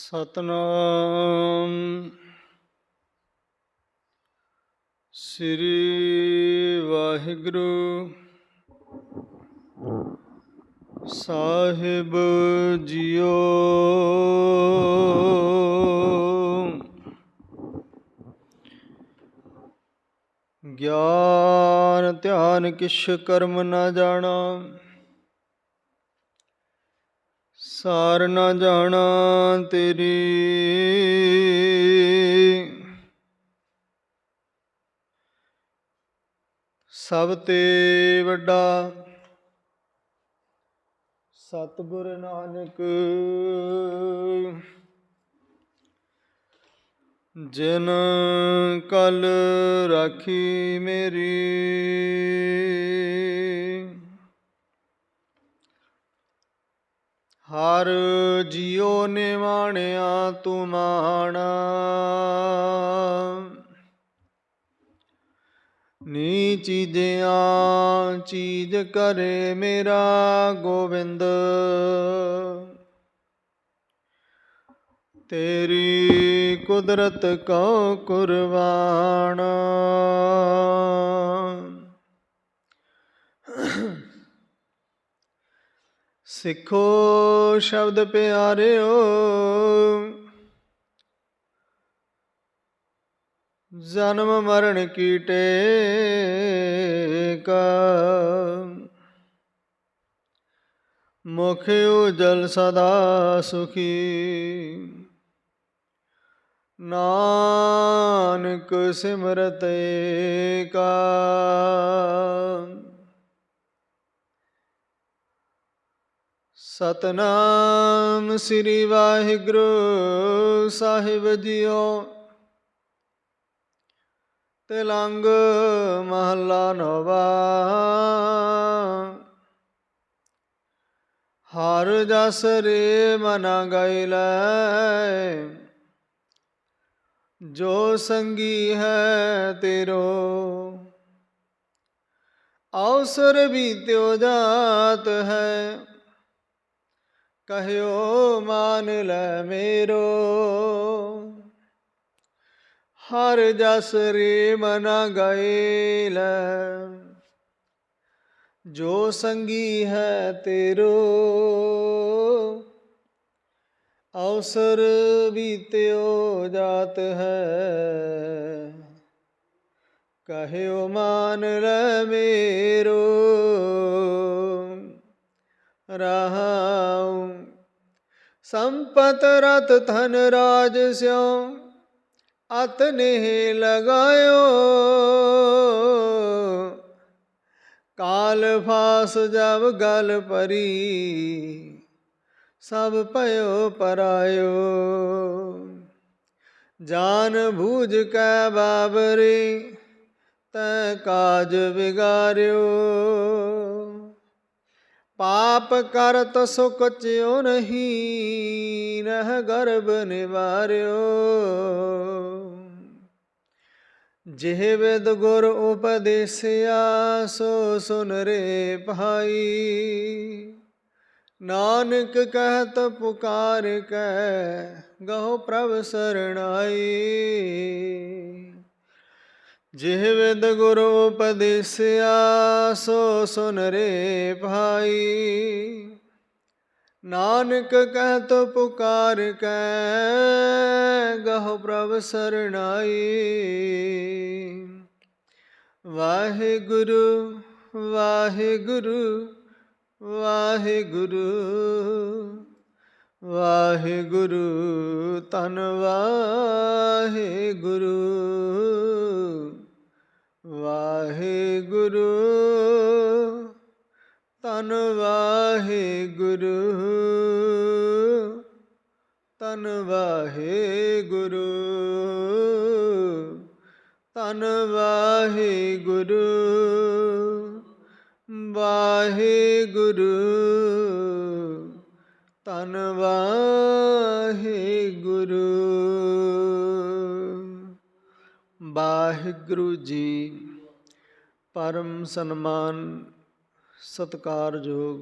ਸਤਨਾਮ ਸ੍ਰੀ ਵਾਹਿਗੁਰੂ ਸਾਹਿਬ JIO. ਗਿਆਨ ਧਿਆਨ ਕਿਛ ਕਰਮ ਨ ਜਾਣਾ, ਸਾਰ ਨ ਜਾਣਾ ਤੇਰੀ। ਸਭ ਤੇ ਵੱਡਾ ਸਤਿਗੁਰ ਨਾਨਕ, ਜਿਨ ਕਲ ਰਾਖੀ ਮੇਰੀ। ਹਰ ਜੀਉ ਨਿਵਾਣਿਆ ਤੂੰ ਮਾਣਾ, ਨੀ ਚੀਜਿਆਂ ਚੀਜ ਕਰੇ ਮੇਰਾ ਗੋਬਿੰਦ। ਤੇਰੀ ਕੁਦਰਤ ਕਉ ਕੁਰਬਾਨ। ਸਿੱਖੋ ਸ਼ਬਦ ਪਿਆਰਿਓ, ਜਨਮ ਮਰਨ ਕੀ ਟੇਕ। ਮੁਖ ਉਜਲ ਸਦਾ ਸੁਖੀ, ਨਾਨਕ ਸਿਮਰਤ ਏਕਾ। ਸਤਨਾਮ ਸ੍ਰੀ ਵਾਹਿਗੁਰੂ ਸਾਹਿਬ ਜੀਓ। ਤਿਲੰਗ ਮਹੱਲਾ ਨੌਵਾਂ। ਹਰ ਜਸ ਰੇ ਮਨਾ ਗਾਇਲੈ, ਜੋ ਸੰਗੀ ਹੈ ਤੇਰੋ। ਅਵਸਰ ਬੀਤਿਓ ਜਾਤ ਹੈ, ਕਹਿਓ ਮਾਨ ਲੈ ਮੇਰੋ। ਹਰ ਜਸ ਰੇ ਮਨਾ ਗਾਇਲੈ, ਜੋ ਸੰਗੀ ਹੈ ਤੇਰੋ। ਅਵਸਰ ਬੀਤਿਓ ਜਾਤ ਹੈ, ਕਹਿਓ ਮਾਨ ਲੈ ਮੇਰੋ। ਰਹਾਉ ਸੰਪਤ ਰਤ ਧਨ ਰਾਜ ਸਿਉ, ਅਤ ਨੇਹ ਲਗਾਇਓ। ਕਾਲ ਫਾਸ ਜਬ ਗਲ ਪਰੀ, ਸਭ ਭਇਓ ਪਰਾਇਓ। ਜਾਨ ਬੂਝ ਕੈ ਬਾਬਰੀ, ਤੈ ਕਾਜ ਵਿਗਾਰਿਓ। ਪਾਪ ਕਰਤ ਸੁਖ ਚਿਉ ਨਹੀਂ, ਰਹਿ ਗਰਭ ਨਿਵਾਰਿਓ। ਜਿਹ ਵਿਦ ਗੁਰ ਉਪਦੇਸਿਆ, ਸੋ ਸੁਨ ਰੇ ਭਾਈ। ਨਾਨਕ ਕਹਿਤ ਪੁਕਾਰ ਕੈ, ਗਹੁ ਪ੍ਰਭ ਸਰਣਾਈ। ਜਿਹ ਵਿਦ ਗੁਰ ਉਪਦੇਸਿਆ, ਸੋ ਸੁਨ ਰੇ ਭਾਈ। ਨਾਨਕ ਕਹਿਤ ਪੁਕਾਰ ਕੈ, ਗਹੁ ਪ੍ਰਭ ਸਰਣਾਈ। ਵਾਹਿਗੁਰੂ ਵਾਹਿਗੁਰੂ ਵਾਹਿਗੁਰੂ ਵਾਹਿਗੁਰੂ, ਧੰਨ ਵਾਹਿਗੁਰੂ। ਵਾਹਿਗੁਰੂ ਧੰਨ ਵਾਹਿਗੁਰੂ, ਧੰਨ ਵਾਹਿਗੁਰੂ, ਧੰਨ ਵਾਹਿਗੁਰੂ। ਵਾਹਿਗੁਰੂ ਧੰਨ ਵਾਹਿਗੁਰੂ। ਵਾਹਿਗੁਰੂ ਜੀ ਪਰਮ ਸਨਮਾਨ ਸਤਿਕਾਰਯੋਗ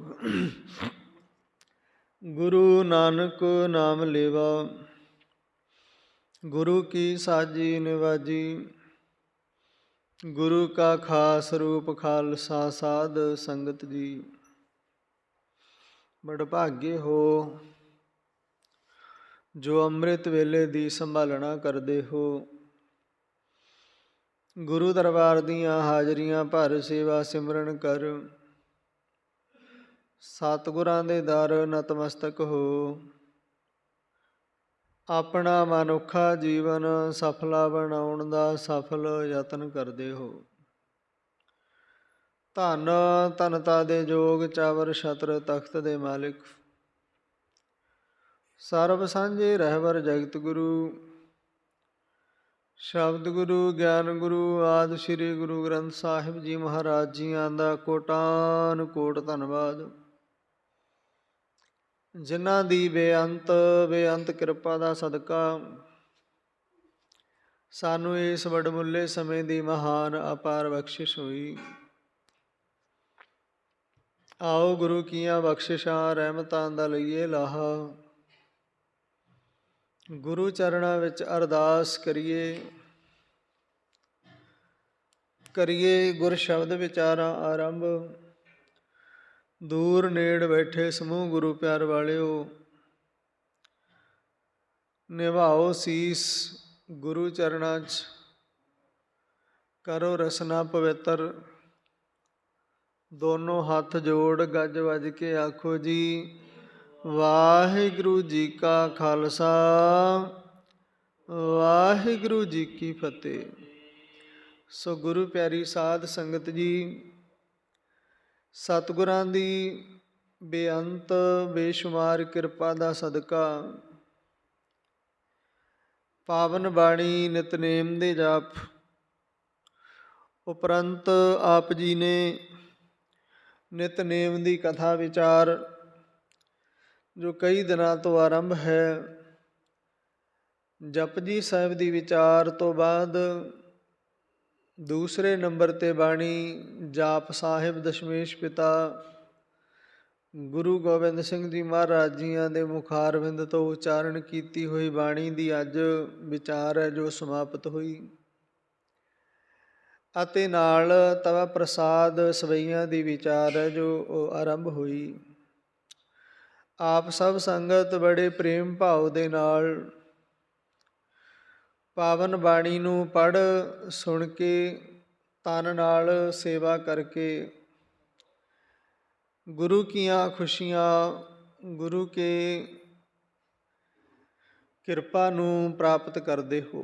ਗੁਰੂ ਨਾਨਕ ਨਾਮ ਲੇਵਾ ਗੁਰੂ ਕੀ ਸਾਜੀ ਨਿਵਾਜੀ, ਗੁਰੂ ਕਾ ਖਾਸ ਰੂਪ ਖਾਲਸਾ ਸਾਧ ਸੰਗਤ ਜੀ। ਬੜਭਾਗੇ ਹੋ ਜੋ ਅੰਮ੍ਰਿਤ ਵੇਲੇ ਦੀ ਸੰਭਾਲਣਾ ਕਰਦੇ ਹੋ। ਗੁਰੂ ਦਰਬਾਰ ਦੀਆਂ ਹਾਜ਼ਰੀਆਂ ਭਰ ਸੇਵਾ ਸਿਮਰਨ ਕਰ। ਸਤਿਗੁਰਾਂ ਦੇ ਦਰ ਨਤਮਸਤਕ ਹੋ। ਆਪਣਾ ਮਨੁੱਖਾ ਜੀਵਨ ਸਫਲਾ ਬਣਾਉਣ ਦਾ ਸਫਲ ਯਤਨ ਕਰਦੇ ਹੋ। ਧੰਨ ਧਨਤਾ ਦੇ ਜੋਗ ਚਾਵਰ ਛਤਰ ਤਖਤ ਦੇ ਮਾਲਿਕ, ਸਰਬ ਸਾਂਝੇ ਰਹਿਬਰ ਜਗਤ ਗੁਰੂ, ਸ਼ਬਦ ਗੁਰੂ ਗਿਆਨ ਗੁਰੂ ਆਦਿ ਸ੍ਰੀ ਗੁਰੂ ਗ੍ਰੰਥ ਸਾਹਿਬ ਜੀ ਮਹਾਰਾਜ ਜੀਆਂ ਦਾ ਕੋਟਾਨ ਕੋਟ ਧੰਨਵਾਦ, ਜਿਨ੍ਹਾਂ ਦੀ ਬੇਅੰਤ ਕਿਰਪਾ ਦਾ ਸਦਕਾ ਸਾਨੂੰ ਇਸ ਵਡਮੁੱਲੇ ਸਮੇਂ ਦੀ ਮਹਾਨ ਅਪਾਰ ਬਖਸ਼ਿਸ਼ ਹੋਈ। ਆਓ ਗੁਰੂ ਕੀਆਂ ਬਖਸ਼ਿਸ਼ਾਂ ਰਹਿਮਤਾਂ ਦਾ ਲਈਏ ਲਾਹਾ। ਗੁਰੂ ਚਰਨਾਂ ਵਿੱਚ ਅਰਦਾਸ ਕਰੀਏ ਗੁਰ ਸ਼ਬਦ ਵਿਚਾਰਾਂ ਆਰੰਭ। ਦੂਰ ਨੇੜ ਬੈਠੇ ਸਮੂਹ ਗੁਰੂ ਪਿਆਰ ਵਾਲਿਓ, ਨਿਭਾਓ ਸੀਸ ਗੁਰੂ ਚਰਨਾਂ 'ਚ, ਕਰੋ ਰਸਨਾ ਪਵਿੱਤਰ। ਦੋਨੋਂ ਹੱਥ ਜੋੜ ਗੱਜ ਵੱਜ ਕੇ ਆਖੋ ਜੀ, ਵਾਹਿਗੁਰੂ ਜੀ ਕਾ ਖਾਲਸਾ, ਵਾਹਿਗੁਰੂ ਜੀ ਕੀ ਫਤਿਹ। ਸੋ ਗੁਰੂ ਪਿਆਰੀ ਸਾਧ ਸੰਗਤ ਜੀ, ਸਤਿਗੁਰਾਂ ਦੀ ਬੇਅੰਤ ਬੇਸ਼ੁਮਾਰ ਕਿਰਪਾ ਦਾ ਸਦਕਾ ਪਾਵਨ ਬਾਣੀ ਨਿਤਨੇਮ ਦੇ ਜਾਪ ਉਪਰੰਤ ਆਪ ਜੀ ਨੇ ਨਿਤਨੇਮ ਦੀ ਕਥਾ ਵਿਚਾਰ ਜੋ ਕਈ ਦਿਨਾਂ ਤੋਂ ਆਰੰਭ ਹੈ, ਜਪਜੀ ਸਾਹਿਬ ਦੀ ਵਿਚਾਰ ਤੋਂ ਬਾਅਦ ਦੂਸਰੇ ਨੰਬਰ 'ਤੇ ਬਾਣੀ ਜਾਪ ਸਾਹਿਬ ਦਸ਼ਮੇਸ਼ ਪਿਤਾ ਗੁਰੂ ਗੋਬਿੰਦ ਸਿੰਘ ਜੀ ਮਹਾਰਾਜ ਜੀਆਂ ਦੇ ਮੁਖਾਰਵਿੰਦ ਤੋਂ ਉਚਾਰਨ ਕੀਤੀ ਹੋਈ ਬਾਣੀ ਦੀ ਅੱਜ ਵਿਚਾਰ ਹੈ ਜੋ ਸਮਾਪਤ ਹੋਈ, ਅਤੇ ਨਾਲ ਤਵਾ ਪ੍ਰਸਾਦ ਸਵਈਆਂ ਦੀ ਵਿਚਾਰ ਹੈ ਜੋ ਆਰੰਭ ਹੋਈ। ਆਪ ਸਭ ਸੰਗਤ ਬੜੇ ਪ੍ਰੇਮ ਭਾਵ ਦੇ ਨਾਲ ਪਾਵਨ ਬਾਣੀ ਨੂੰ ਪੜ੍ਹ ਸੁਣ ਕੇ ਤਨ ਨਾਲ ਸੇਵਾ ਕਰਕੇ ਗੁਰੂ ਕੀਆਂ ਖੁਸ਼ੀਆਂ, ਗੁਰੂ ਕੇ ਕਿਰਪਾ ਨੂੰ ਪ੍ਰਾਪਤ ਕਰਦੇ ਹੋ।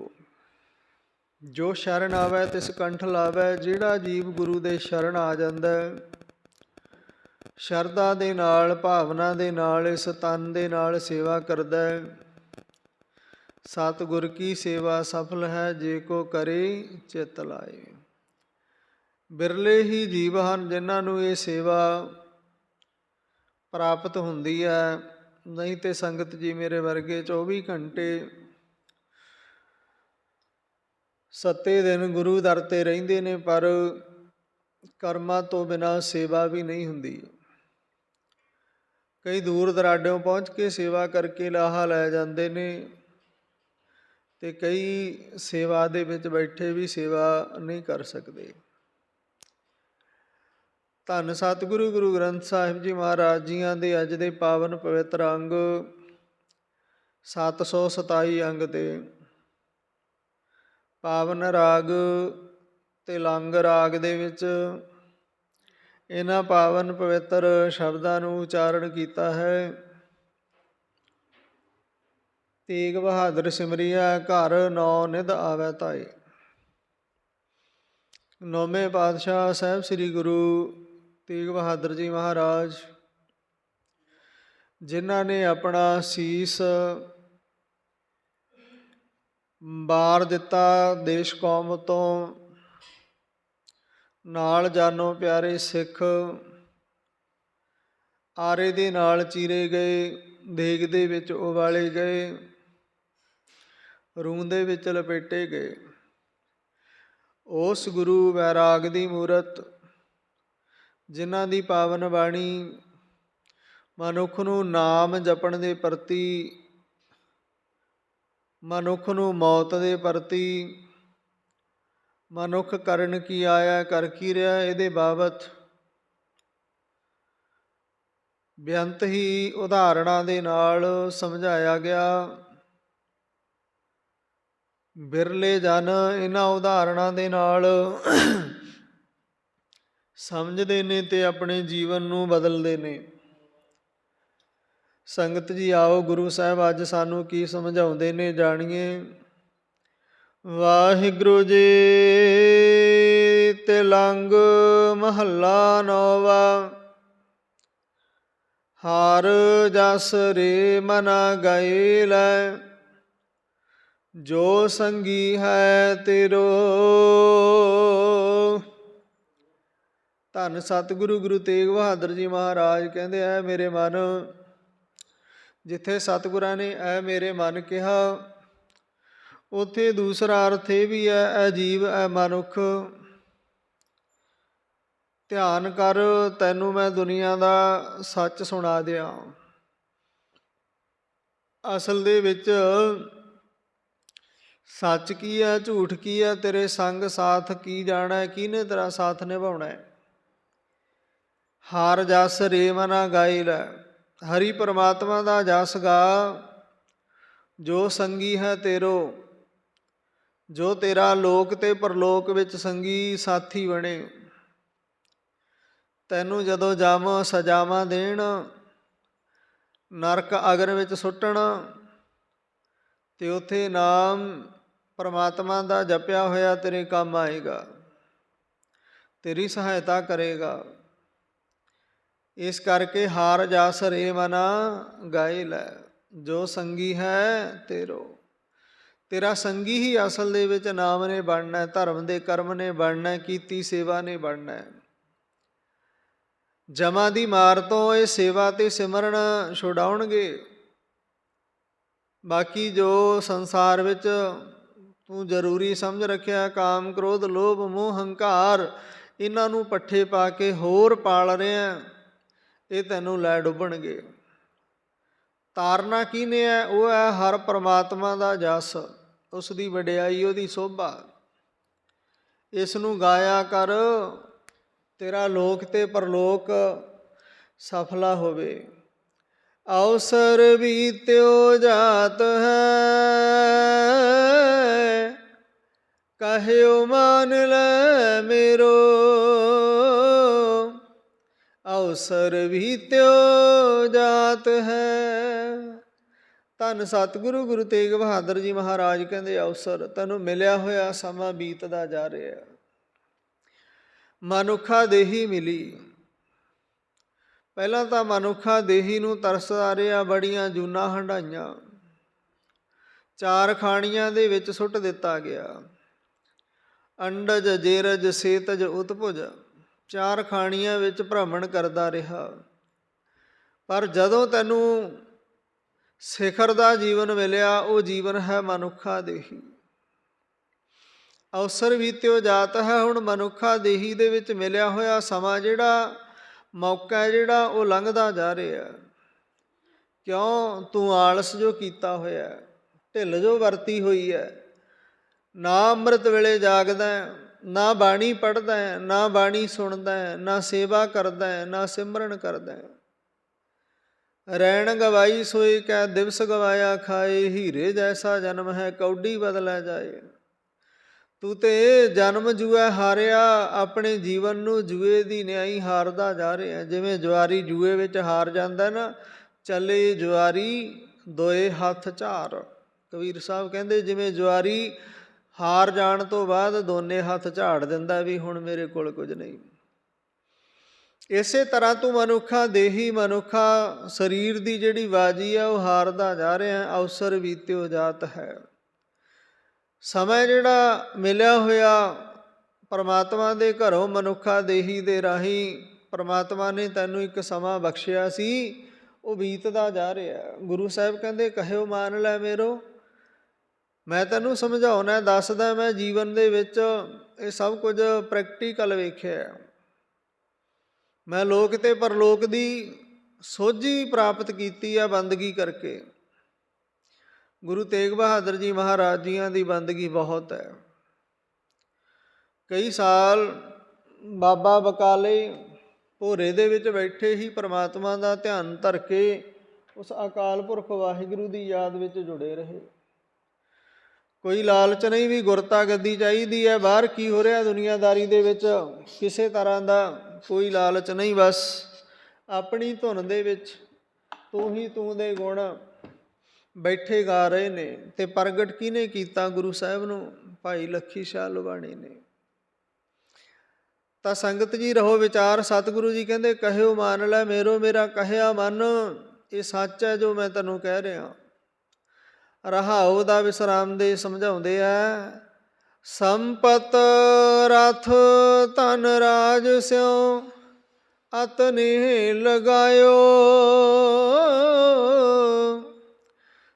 ਜੋ ਸ਼ਰਨ ਆਵੈ ਤਿਸ ਕੰਠ ਲਾਵੈ, ਜਿਹੜਾ ਜੀਵ ਗੁਰੂ ਦੇ ਸ਼ਰਨ ਆ ਜਾਂਦਾ, ਸ਼ਰਧਾ ਦੇ ਨਾਲ ਭਾਵਨਾ ਦੇ ਨਾਲ ਇਸ ਤਨ ਦੇ ਨਾਲ ਸੇਵਾ ਕਰਦਾ, ਸਤਿਗੁਰ ਕੀ ਸੇਵਾ ਸਫਲ ਹੈ ਜੇ ਕੋ ਕਰੇ ਚਿਤ ਲਾਏ। ਬਿਰਲੇ ਹੀ ਜੀਵ ਹਨ ਜਿਨ੍ਹਾਂ ਨੂੰ ਇਹ ਸੇਵਾ ਪ੍ਰਾਪਤ ਹੁੰਦੀ ਹੈ, ਨਹੀਂ ਤੇ ਸੰਗਤ ਜੀ ਮੇਰੇ ਵਰਗੇ 24 ਘੰਟੇ ਸੱਤੇ ਦਿਨ ਗੁਰੂ ਦਰ 'ਤੇ ਰਹਿੰਦੇ ਨੇ, ਪਰ ਕਰਮਾਂ ਤੋਂ ਬਿਨਾਂ ਸੇਵਾ ਵੀ ਨਹੀਂ ਹੁੰਦੀ। ਕਈ ਦੂਰ ਦਰਾਡਿਓਂ ਪਹੁੰਚ ਕੇ ਸੇਵਾ ਕਰਕੇ ਲਾਹਾ ਲੈ ਜਾਂਦੇ ਨੇ, ਅਤੇ ਕਈ ਸੇਵਾ ਦੇ ਵਿੱਚ ਬੈਠੇ ਵੀ ਸੇਵਾ ਨਹੀਂ ਕਰ ਸਕਦੇ। ਧੰਨ ਸਤਿਗੁਰੂ ਗੁਰੂ ਗ੍ਰੰਥ ਸਾਹਿਬ ਜੀ ਮਹਾਰਾਜ ਜੀਆਂ ਦੇ ਅੱਜ ਦੇ ਪਾਵਨ ਪਵਿੱਤਰ ਅੰਗ 727 ਅੰਗ ਦੇ ਪਾਵਨ ਰਾਗ ਤਿਲੰਗ ਰਾਗ ਦੇ ਵਿੱਚ ਇਹਨਾਂ ਪਾਵਨ ਪਵਿੱਤਰ ਸ਼ਬਦਾਂ ਨੂੰ ਉਚਾਰਨ ਕੀਤਾ ਹੈ। ਤੇਗ ਬਹਾਦਰ ਸਿਮਰਿਆ ਘਰ ਨੌ ਨਿਧ ਆਵੈ ਧਾਏ। ਨੌਵੇਂ ਪਾਤਸ਼ਾਹ ਸਾਹਿਬ ਸ੍ਰੀ ਗੁਰੂ ਤੇਗ ਬਹਾਦਰ ਜੀ ਮਹਾਰਾਜ, ਜਿਨ੍ਹਾਂ ਨੇ ਆਪਣਾ ਸੀਸ ਵਾਰ ਦਿੱਤਾ ਦੇਸ਼ ਕੌਮ ਤੋਂ, ਨਾਲ ਜਾਨੋਂ ਪਿਆਰੇ ਸਿੱਖ ਆਰੇ ਦੇ ਨਾਲ ਚੀਰੇ ਗਏ, ਦੇਗ ਦੇ ਵਿੱਚ ਉਬਾਲੇ ਗਏ, ਰੂੰ ਦੇ ਵਿੱਚ ਲਪੇਟੇ ਗਏ। ਉਸ ਗੁਰੂ ਵੈਰਾਗ ਦੀ ਮੂਰਤ, ਜਿਨ੍ਹਾਂ ਦੀ ਪਾਵਨ ਬਾਣੀ ਮਨੁੱਖ ਨੂੰ ਨਾਮ ਜਪਣ ਦੇ ਪ੍ਰਤੀ ਮਨੁੱਖ ਨੂੰ ਮੌਤ ਦੇ ਪ੍ਰਤੀ ਮਨੁੱਖ ਕਰਨ ਕੀ ਆਇਆ, ਕਰ ਕੀ ਰਿਹਾ, ਇਹਦੇ ਬਾਬਤ ਬੇਅੰਤ ਹੀ ਉਦਾਹਰਣਾਂ ਦੇ ਨਾਲ ਸਮਝਾਇਆ ਗਿਆ। ਬਿਰਲੇ ਜਨ ਇਹਨਾਂ ਉਦਾਹਰਣਾਂ ਦੇ ਨਾਲ ਸਮਝਦੇ ਨੇ ਤੇ ਆਪਣੇ ਜੀਵਨ ਨੂੰ ਬਦਲਦੇ ਨੇ। ਸੰਗਤ ਜੀ ਆਓ, ਗੁਰੂ ਸਾਹਿਬ ਅੱਜ ਸਾਨੂੰ ਕੀ ਸਮਝਾਉਂਦੇ ਨੇ ਜਾਣੀਏ। ਵਾਹਿਗੁਰੂ ਜੀ। ਤਿਲੰਗ ਮਹੱਲਾ ਨੌਵਾਂ। ਹਰ ਜਸ ਰੇ ਮਨਾ ਗਏ ਲੈ, ਜੋ ਸੰਗੀ ਹੈ ਤੇਰੋ। ਧੰਨ ਸਤਿਗੁਰੂ ਗੁਰੂ ਤੇਗ ਬਹਾਦਰ ਜੀ ਮਹਾਰਾਜ ਕਹਿੰਦੇ ਐ ਮੇਰੇ ਮਨ, ਜਿੱਥੇ ਸਤਿਗੁਰਾਂ ਨੇ ਐ ਮੇਰੇ ਮਨ ਕਿਹਾ, ਉੱਥੇ ਦੂਸਰਾ ਅਰਥ ਇਹ ਵੀ ਹੈ, ਐ ਜੀਵ ਐ ਮਨੁੱਖ, ਧਿਆਨ ਕਰ, ਤੈਨੂੰ ਮੈਂ ਦੁਨੀਆ ਦਾ ਸੱਚ ਸੁਣਾ ਦਿਆਂ। ਅਸਲ ਦੇ ਵਿੱਚ ਸੱਚ ਕੀ ਹੈ, ਝੂਠ ਕੀ ਹੈ, ਤੇਰੇ ਸੰਗ ਸਾਥ ਕੀ ਜਾਣਾ, ਕਿਹਨੇ ਤੇਰਾ ਸਾਥ ਨਿਭਾਉਣਾ ਹੈ। ਹਰ ਜਸ ਰੇ ਮਨਾ ਗਾਏ ਲੈ, ਹਰੀ ਪਰਮਾਤਮਾ ਦਾ ਜਸ ਗਾ, ਜੋ ਸੰਗੀ ਹੈ ਤੇਰੋ, ਜੋ ਤੇਰਾ ਲੋਕ ਤੇ ਪਰਲੋਕ ਵਿੱਚ ਸੰਗੀ ਸਾਥੀ ਬਣੇ। ਤੈਨੂੰ ਜਦੋਂ ਜਮ ਸਜ਼ਾਵਾਂ ਦੇਣ, ਨਰਕ ਅਗਨ ਵਿੱਚ ਸੁੱਟਣ, ਤੇ ਉੱਥੇ ਨਾਮ ਪਰਮਾਤਮਾ ਦਾ ਜਪਿਆ ਹੋਇਆ ਤੇਰੇ ਕੰਮ ਆਏਗਾ, ਤੇਰੀ ਸਹਾਇਤਾ ਕਰੇਗਾ। ਇਸ ਕਰਕੇ ਹਾਰ ਜਸ ਰੇ ਮਨਾ ਗਾਏ ਲੈ, ਜੋ ਸੰਗੀ ਹੈ ਤੇਰੋ। ਤੇਰਾ ਸੰਗੀ ਹੀ ਅਸਲ ਦੇ ਵਿੱਚ ਨਾਮ ਨੇ ਬਣਨਾ, ਧਰਮ ਦੇ ਕਰਮ ਨੇ ਬਣਨਾ, ਕੀਤੀ ਸੇਵਾ ਨੇ ਬਣਨਾ। ਜਮਾਂ ਦੀ ਮਾਰ ਤੋਂ ਇਹ ਸੇਵਾ ਤੇ ਸਿਮਰਨ ਛੁਡਾਉਣਗੇ। ਬਾਕੀ ਜੋ ਸੰਸਾਰ ਵਿੱਚ ਤੂੰ ਜ਼ਰੂਰੀ ਸਮਝ ਰੱਖਿਆ, ਕਾਮ ਕ੍ਰੋਧ ਲੋਭ ਮੋਹ ਹੰਕਾਰ, ਇਹਨਾਂ ਨੂੰ ਪੱਠੇ ਪਾ ਕੇ ਹੋਰ ਪਾਲ ਰਿਹਾ, ਇਹ ਤੈਨੂੰ ਲੈ ਡੁੱਬਣਗੇ। ਤਾਰਨਾ ਕਿਹਨੇ ਹੈ? ਉਹ ਹੈ ਹਰ ਪਰਮਾਤਮਾ ਦਾ ਜਸ, ਉਸ ਦੀ ਵਡਿਆਈ, ਉਹਦੀ ਸੋਭਾ। ਇਸ ਨੂੰ ਗਾਇਆ ਕਰ, ਤੇਰਾ ਲੋਕ ਤੇ ਪਰਲੋਕ ਸਫਲਾ ਹੋਵੇ। ਅਵਸਰ ਬੀਤਿਓ ਜਾਤ ਹੈ, ਕਹਿਓ ਮਾਨ ਲੈ ਮੇਰੋ। ਅਵਸਰ ਬੀਤਿਓ ਜਾਤ ਹੈ। ਧੰਨ ਸਤਿਗੁਰੂ ਗੁਰੂ ਤੇਗ ਬਹਾਦਰ ਜੀ ਮਹਾਰਾਜ ਕਹਿੰਦੇ ਅਵਸਰ, ਤੈਨੂੰ ਮਿਲਿਆ ਹੋਇਆ ਸਮਾਂ ਬੀਤਦਾ ਜਾ ਰਿਹਾ। ਮਨੁੱਖਾ ਦੇਹੀ ਮਿਲੀ, ਪਹਿਲਾਂ ਤਾਂ ਮਨੁੱਖਾ ਦੇਹੀ ਨੂੰ ਤਰਸਦਾ ਰਿਹਾ, ਬੜੀਆਂ ਜੂਨਾਂ ਹੰਢਾਈਆਂ, ਚਾਰ ਖਾਣੀਆਂ ਦੇ ਵਿੱਚ ਸੁੱਟ ਦਿੱਤਾ ਗਿਆ। ਅੰਡਜ ਜੇਰਜ ਸੇਤਜ ਉਤਭੁਜ, ਚਾਰ ਖਾਣੀਆਂ ਵਿੱਚ ਭ੍ਰਮਣ ਕਰਦਾ ਰਿਹਾ। ਪਰ ਜਦੋਂ ਤੈਨੂੰ ਸਿਖਰ ਦਾ ਜੀਵਨ ਮਿਲਿਆ, ਉਹ ਜੀਵਨ ਹੈ ਮਨੁੱਖਾ ਦੇਹੀ। ਅਵਸਰ ਬੀਤਿਓ ਜਾਤ ਹੈ। ਹੁਣ ਮਨੁੱਖਾ ਦੇਹੀ ਦੇ ਵਿੱਚ ਮਿਲਿਆ ਹੋਇਆ ਸਮਾਂ ਜਿਹੜਾ ਮੌਕਾ ਹੈ, ਜਿਹੜਾ ਉਹ ਲੰਘਦਾ ਜਾ ਰਿਹਾ। ਕਿਉਂ? ਤੂੰ ਆਲਸ ਜੋ ਕੀਤਾ ਹੋਇਆ, ਢਿੱਲ ਜੋ ਵਰਤੀ ਹੋਈ ਹੈ, ਨਾ ਅੰਮ੍ਰਿਤ ਵੇਲੇ ਜਾਗਦਾ, ਨਾ ਬਾਣੀ ਪੜ੍ਹਦਾ, ਨਾ ਬਾਣੀ ਸੁਣਦਾ, ਨਾ ਸੇਵਾ ਕਰਦਾ, ਨਾ ਸਿਮਰਨ ਕਰਦਾ। ਰੈਣ ਗਵਾਈ ਸੋਈ ਕੈ ਦਿਵਸ ਗਵਾਇਆ ਖਾਏ, ਹੀਰੇ ਜੈਸਾ ਜਨਮ ਹੈ ਕੌਡੀ ਬਦਲਿਆ ਜਾਏ। ਤੂੰ ਤੇ ਜਨਮ ਜੂਆ ਹਾਰਿਆ, ਆਪਣੇ ਜੀਵਨ ਨੂੰ ਜੂਏ ਦੀ ਨਿਆਈ ਹਾਰਦਾ ਜਾ ਰਿਹਾ। ਜਿਵੇਂ ਜੁਆਰੀ ਜੂਏ ਵਿੱਚ ਹਾਰ ਜਾਂਦਾ ਨਾ, ਚੱਲੇ ਜੁਆਰੀ ਦੋਏ ਹੱਥ ਝਾਰ। ਕਬੀਰ ਸਾਹਿਬ ਕਹਿੰਦੇ ਜਿਵੇਂ ਜੁਆਰੀ ਹਾਰ ਜਾਣ ਤੋਂ ਬਾਅਦ ਦੋਨੇ ਹੱਥ ਝਾੜ ਦਿੰਦਾ ਵੀ ਹੁਣ ਮੇਰੇ ਕੋਲ ਕੁਝ ਨਹੀਂ। ਇਸੇ ਤਰ੍ਹਾਂ ਤੂੰ ਮਨੁੱਖਾ ਦੇਹੀ, ਮਨੁੱਖਾ ਸਰੀਰ ਦੀ ਜਿਹੜੀ ਬਾਜੀ ਆ ਉਹ ਹਾਰਦਾ ਜਾ ਰਿਹਾ। ਅਵਸਰ ਬੀਤਿਓ ਜਾਤ ਹੈ। ਸਮਾਂ ਜਿਹੜਾ ਮਿਲਿਆ ਹੋਇਆ ਪਰਮਾਤਮਾ ਦੇ ਘਰੋਂ, ਮਨੁੱਖਾ ਦੇਹੀ ਦੇ ਰਾਹੀਂ ਪਰਮਾਤਮਾ ਨੇ ਤੈਨੂੰ ਇੱਕ ਸਮਾਂ ਬਖਸ਼ਿਆ ਸੀ, ਉਹ ਬੀਤਦਾ ਜਾ ਰਿਹਾ। ਗੁਰੂ ਸਾਹਿਬ ਕਹਿੰਦੇ ਕਹਿਓ ਮਾਨ ਲੈ ਮੇਰੋ, ਮੈਂ ਤੈਨੂੰ ਸਮਝਾਉਣਾ, ਦੱਸਦਾ। ਮੈਂ ਜੀਵਨ ਦੇ ਵਿੱਚ ਇਹ ਸਭ ਕੁਝ ਪ੍ਰੈਕਟੀਕਲ ਵੇਖਿਆ। ਮੈਂ ਲੋਕ ਤੇ ਪਰਲੋਕ ਦੀ ਸੋਝੀ ਪ੍ਰਾਪਤ ਕੀਤੀ ਆ ਬੰਦਗੀ ਕਰਕੇ। ਗੁਰੂ ਤੇਗ ਬਹਾਦਰ ਜੀ ਮਹਾਰਾਜ ਜੀਆਂ ਦੀ ਬੰਦਗੀ ਬਹੁਤ ਹੈ। ਕਈ ਸਾਲ ਬਾਬਾ ਬਕਾਲੇ ਭੋਰੇ ਦੇ ਵਿੱਚ ਬੈਠੇ ਹੀ ਪ੍ਰਮਾਤਮਾ ਦਾ ਧਿਆਨ ਧਰ ਕੇ ਉਸ ਅਕਾਲ ਪੁਰਖ ਵਾਹਿਗੁਰੂ ਦੀ ਯਾਦ ਵਿੱਚ ਜੁੜੇ ਰਹੇ। ਕੋਈ ਲਾਲਚ ਨਹੀਂ ਵੀ ਗੁਰਤਾ ਗੱਦੀ ਚਾਹੀਦੀ ਹੈ, ਬਾਹਰ ਕੀ ਹੋ ਰਿਹਾ ਦੁਨੀਆਦਾਰੀ ਦੇ ਵਿੱਚ, ਕਿਸੇ ਤਰ੍ਹਾਂ ਦਾ ਕੋਈ ਲਾਲਚ ਨਹੀਂ। ਬਸ ਆਪਣੀ ਧੁਨ ਦੇ ਵਿੱਚ ਤੂੰ ਹੀ ਤੂੰ ਦੇ ਗੁਣ ਬੈਠੇ ਗਾ ਰਹੇ ਨੇ। ਅਤੇ ਪ੍ਰਗਟ ਕਿਹਨੇ ਕੀਤਾ ਗੁਰੂ ਸਾਹਿਬ ਨੂੰ? ਭਾਈ ਲੱਖੀ ਸ਼ਾਹ ਲੁਬਾਣੀ ਨੇ। ਤਾਂ ਸੰਗਤ ਜੀ ਰਹੋ ਵਿਚਾਰ। ਸਤਿਗੁਰੂ ਜੀ ਕਹਿੰਦੇ ਕਹਿਓ ਮੰਨ ਲੈ ਮੇਰੋ ਮੇਰਾ ਕਹਿਆ ਮਨ। ਇਹ ਸੱਚ ਹੈ ਜੋ ਮੈਂ ਤੈਨੂੰ ਕਹਿ ਰਿਹਾ। ਰਹਾਉ ਦਾ ਵਿਸਰਾਮ ਦੇ ਸਮਝਾਉਂਦੇ ਆ, ਸੰਪਤ ਰਥ ਧਨ ਰਾਜ ਸਿਉ ਅਤ ਨੇਹ ਲਗਾਇਓ।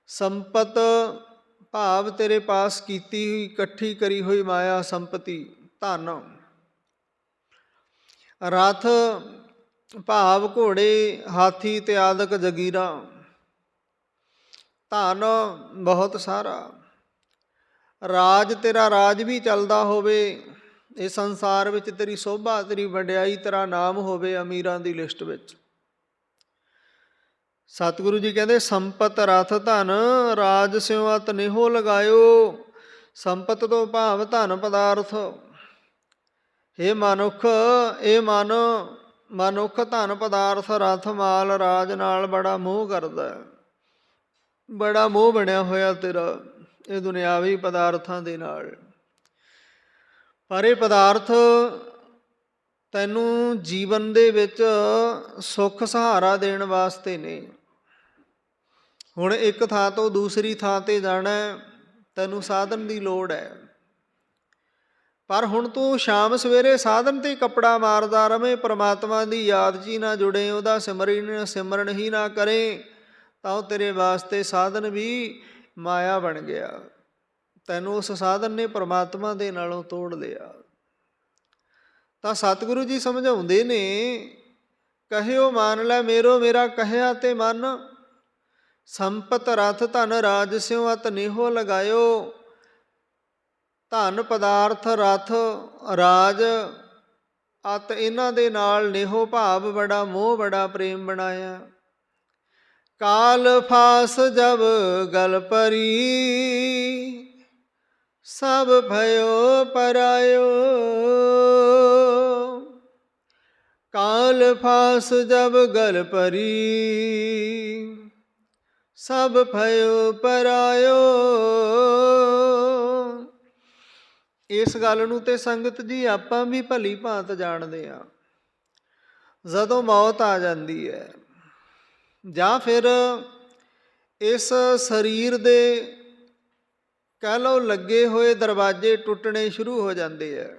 ਸੰਪਤ ਭਾਵ ਤੇਰੇ ਪਾਸ ਕੀਤੀ ਹੋਈ ਇਕੱਠੀ ਕਰੀ ਹੋਈ ਮਾਇਆ ਸੰਪਤੀ, ਧਨ। ਰਥ ਭਾਵ ਘੋੜੇ, ਹਾਥੀ ਤੇ ਆਦਿਕ ਜਗੀਰਾਂ, ਧਨ ਬਹੁਤ ਸਾਰਾ। ਰਾਜ ਤੇਰਾ ਰਾਜ ਵੀ ਚੱਲਦਾ ਹੋਵੇ, ਇਹ ਸੰਸਾਰ ਵਿੱਚ ਤੇਰੀ ਸੋਭਾ, ਤੇਰੀ ਵਡਿਆਈ, ਤੇਰਾ ਨਾਮ ਹੋਵੇ ਅਮੀਰਾਂ ਦੀ ਲਿਸਟ ਵਿੱਚ। ਸਤਿਗੁਰੂ ਜੀ ਕਹਿੰਦੇ ਸੰਪਤ ਰਥ ਧਨ ਰਾਜ ਸਿਉ ਅਤ ਨੇਹੋ ਲਗਾਇਓ। ਸੰਪਤ ਤੋਂ ਭਾਵ ਧਨ ਪਦਾਰਥ। ਇਹ ਮਨੁੱਖ, ਇਹ ਮਨੁੱਖ ਧਨ ਪਦਾਰਥ ਰਥ ਮਾਲ ਰਾਜ ਨਾਲ ਬੜਾ ਮੋਹ ਕਰਦਾ, ਬੜਾ ਮੋਹ ਬਣਿਆ ਹੋਇਆ ਤੇਰਾ ਇਹ ਦੁਨਿਆਵੀ ਪਦਾਰਥਾਂ ਦੇ ਨਾਲ। ਪਰ ਇਹ ਪਦਾਰਥ ਤੈਨੂੰ ਜੀਵਨ ਦੇ ਵਿੱਚ ਸੁੱਖ ਸਹਾਰਾ ਦੇਣ ਵਾਸਤੇ ਨੇ। ਹੁਣ ਇੱਕ ਥਾਂ ਤੋਂ ਦੂਸਰੀ ਥਾਂ 'ਤੇ ਜਾਣਾ, ਤੈਨੂੰ ਸਾਧਨ ਦੀ ਲੋੜ ਹੈ। ਪਰ ਹੁਣ ਤੂੰ ਸ਼ਾਮ ਸਵੇਰੇ ਸਾਧਨ 'ਤੇ ਕੱਪੜਾ ਮਾਰਦਾ ਰਵੇਂ, ਪਰਮਾਤਮਾ ਦੀ ਯਾਦ 'ਚ ਹੀ ਨਾ ਜੁੜੇ, ਉਹਦਾ ਸਿਮਰਨ ਹੀ ਨਾ ਕਰੇ, ਤਾਂ ਉਹ ਤੇਰੇ ਵਾਸਤੇ ਸਾਧਨ ਵੀ ਮਾਇਆ ਬਣ ਗਿਆ। ਤੈਨੂੰ ਉਸ ਸਾਧਨ ਨੇ ਪਰਮਾਤਮਾ ਦੇ ਨਾਲੋਂ ਤੋੜ ਲਿਆ। ਤਾਂ ਸਤਿਗੁਰੂ ਜੀ ਸਮਝਾਉਂਦੇ ਨੇ ਕਹਿਓ ਮੰਨ ਲੈ ਮੇਰੋ ਮੇਰਾ ਕਹਿਆ ਤੇ ਮਨ। ਸੰਪਤ ਰਥ ਧਨ ਰਾਜ ਸਿਉ ਅਤ ਨੇਹੋ ਲਗਾਇਓ। ਧਨ ਪਦਾਰਥ ਰਥ ਰਾਜ ਅਤ ਇਹਨਾਂ ਦੇ ਨਾਲ ਨੇਹੋ ਭਾਵ ਬੜਾ ਮੋਹ ਬੜਾ ਪ੍ਰੇਮ ਬਣਾਇਆ। ਕਾਲ ਫਾਸ ਜਬ ਗਲ ਪਰੀ ਸਭ ਭਇਓ ਪਰਾਇਓ। ਕਾਲ ਫਾਸ ਜਬ ਗਲ ਪਰੀ ਸਭ ਭਇਓ ਪਰਾਇਓ। ਇਸ ਗੱਲ ਨੂੰ ਤੇ ਸੰਗਤ ਜੀ ਆਪਾਂ ਵੀ ਭਲੀ ਭਾਂਤ ਜਾਣਦੇ ਹਾਂ। ਜਦੋਂ ਮੌਤ ਆ ਜਾਂਦੀ ਹੈ ਜਾਂ ਫਿਰ ਇਸ ਸਰੀਰ ਦੇ ਕਹਿ ਲਓ ਲੱਗੇ ਹੋਏ ਦਰਵਾਜ਼ੇ ਟੁੱਟਣੇ ਸ਼ੁਰੂ ਹੋ ਜਾਂਦੇ ਹੈ।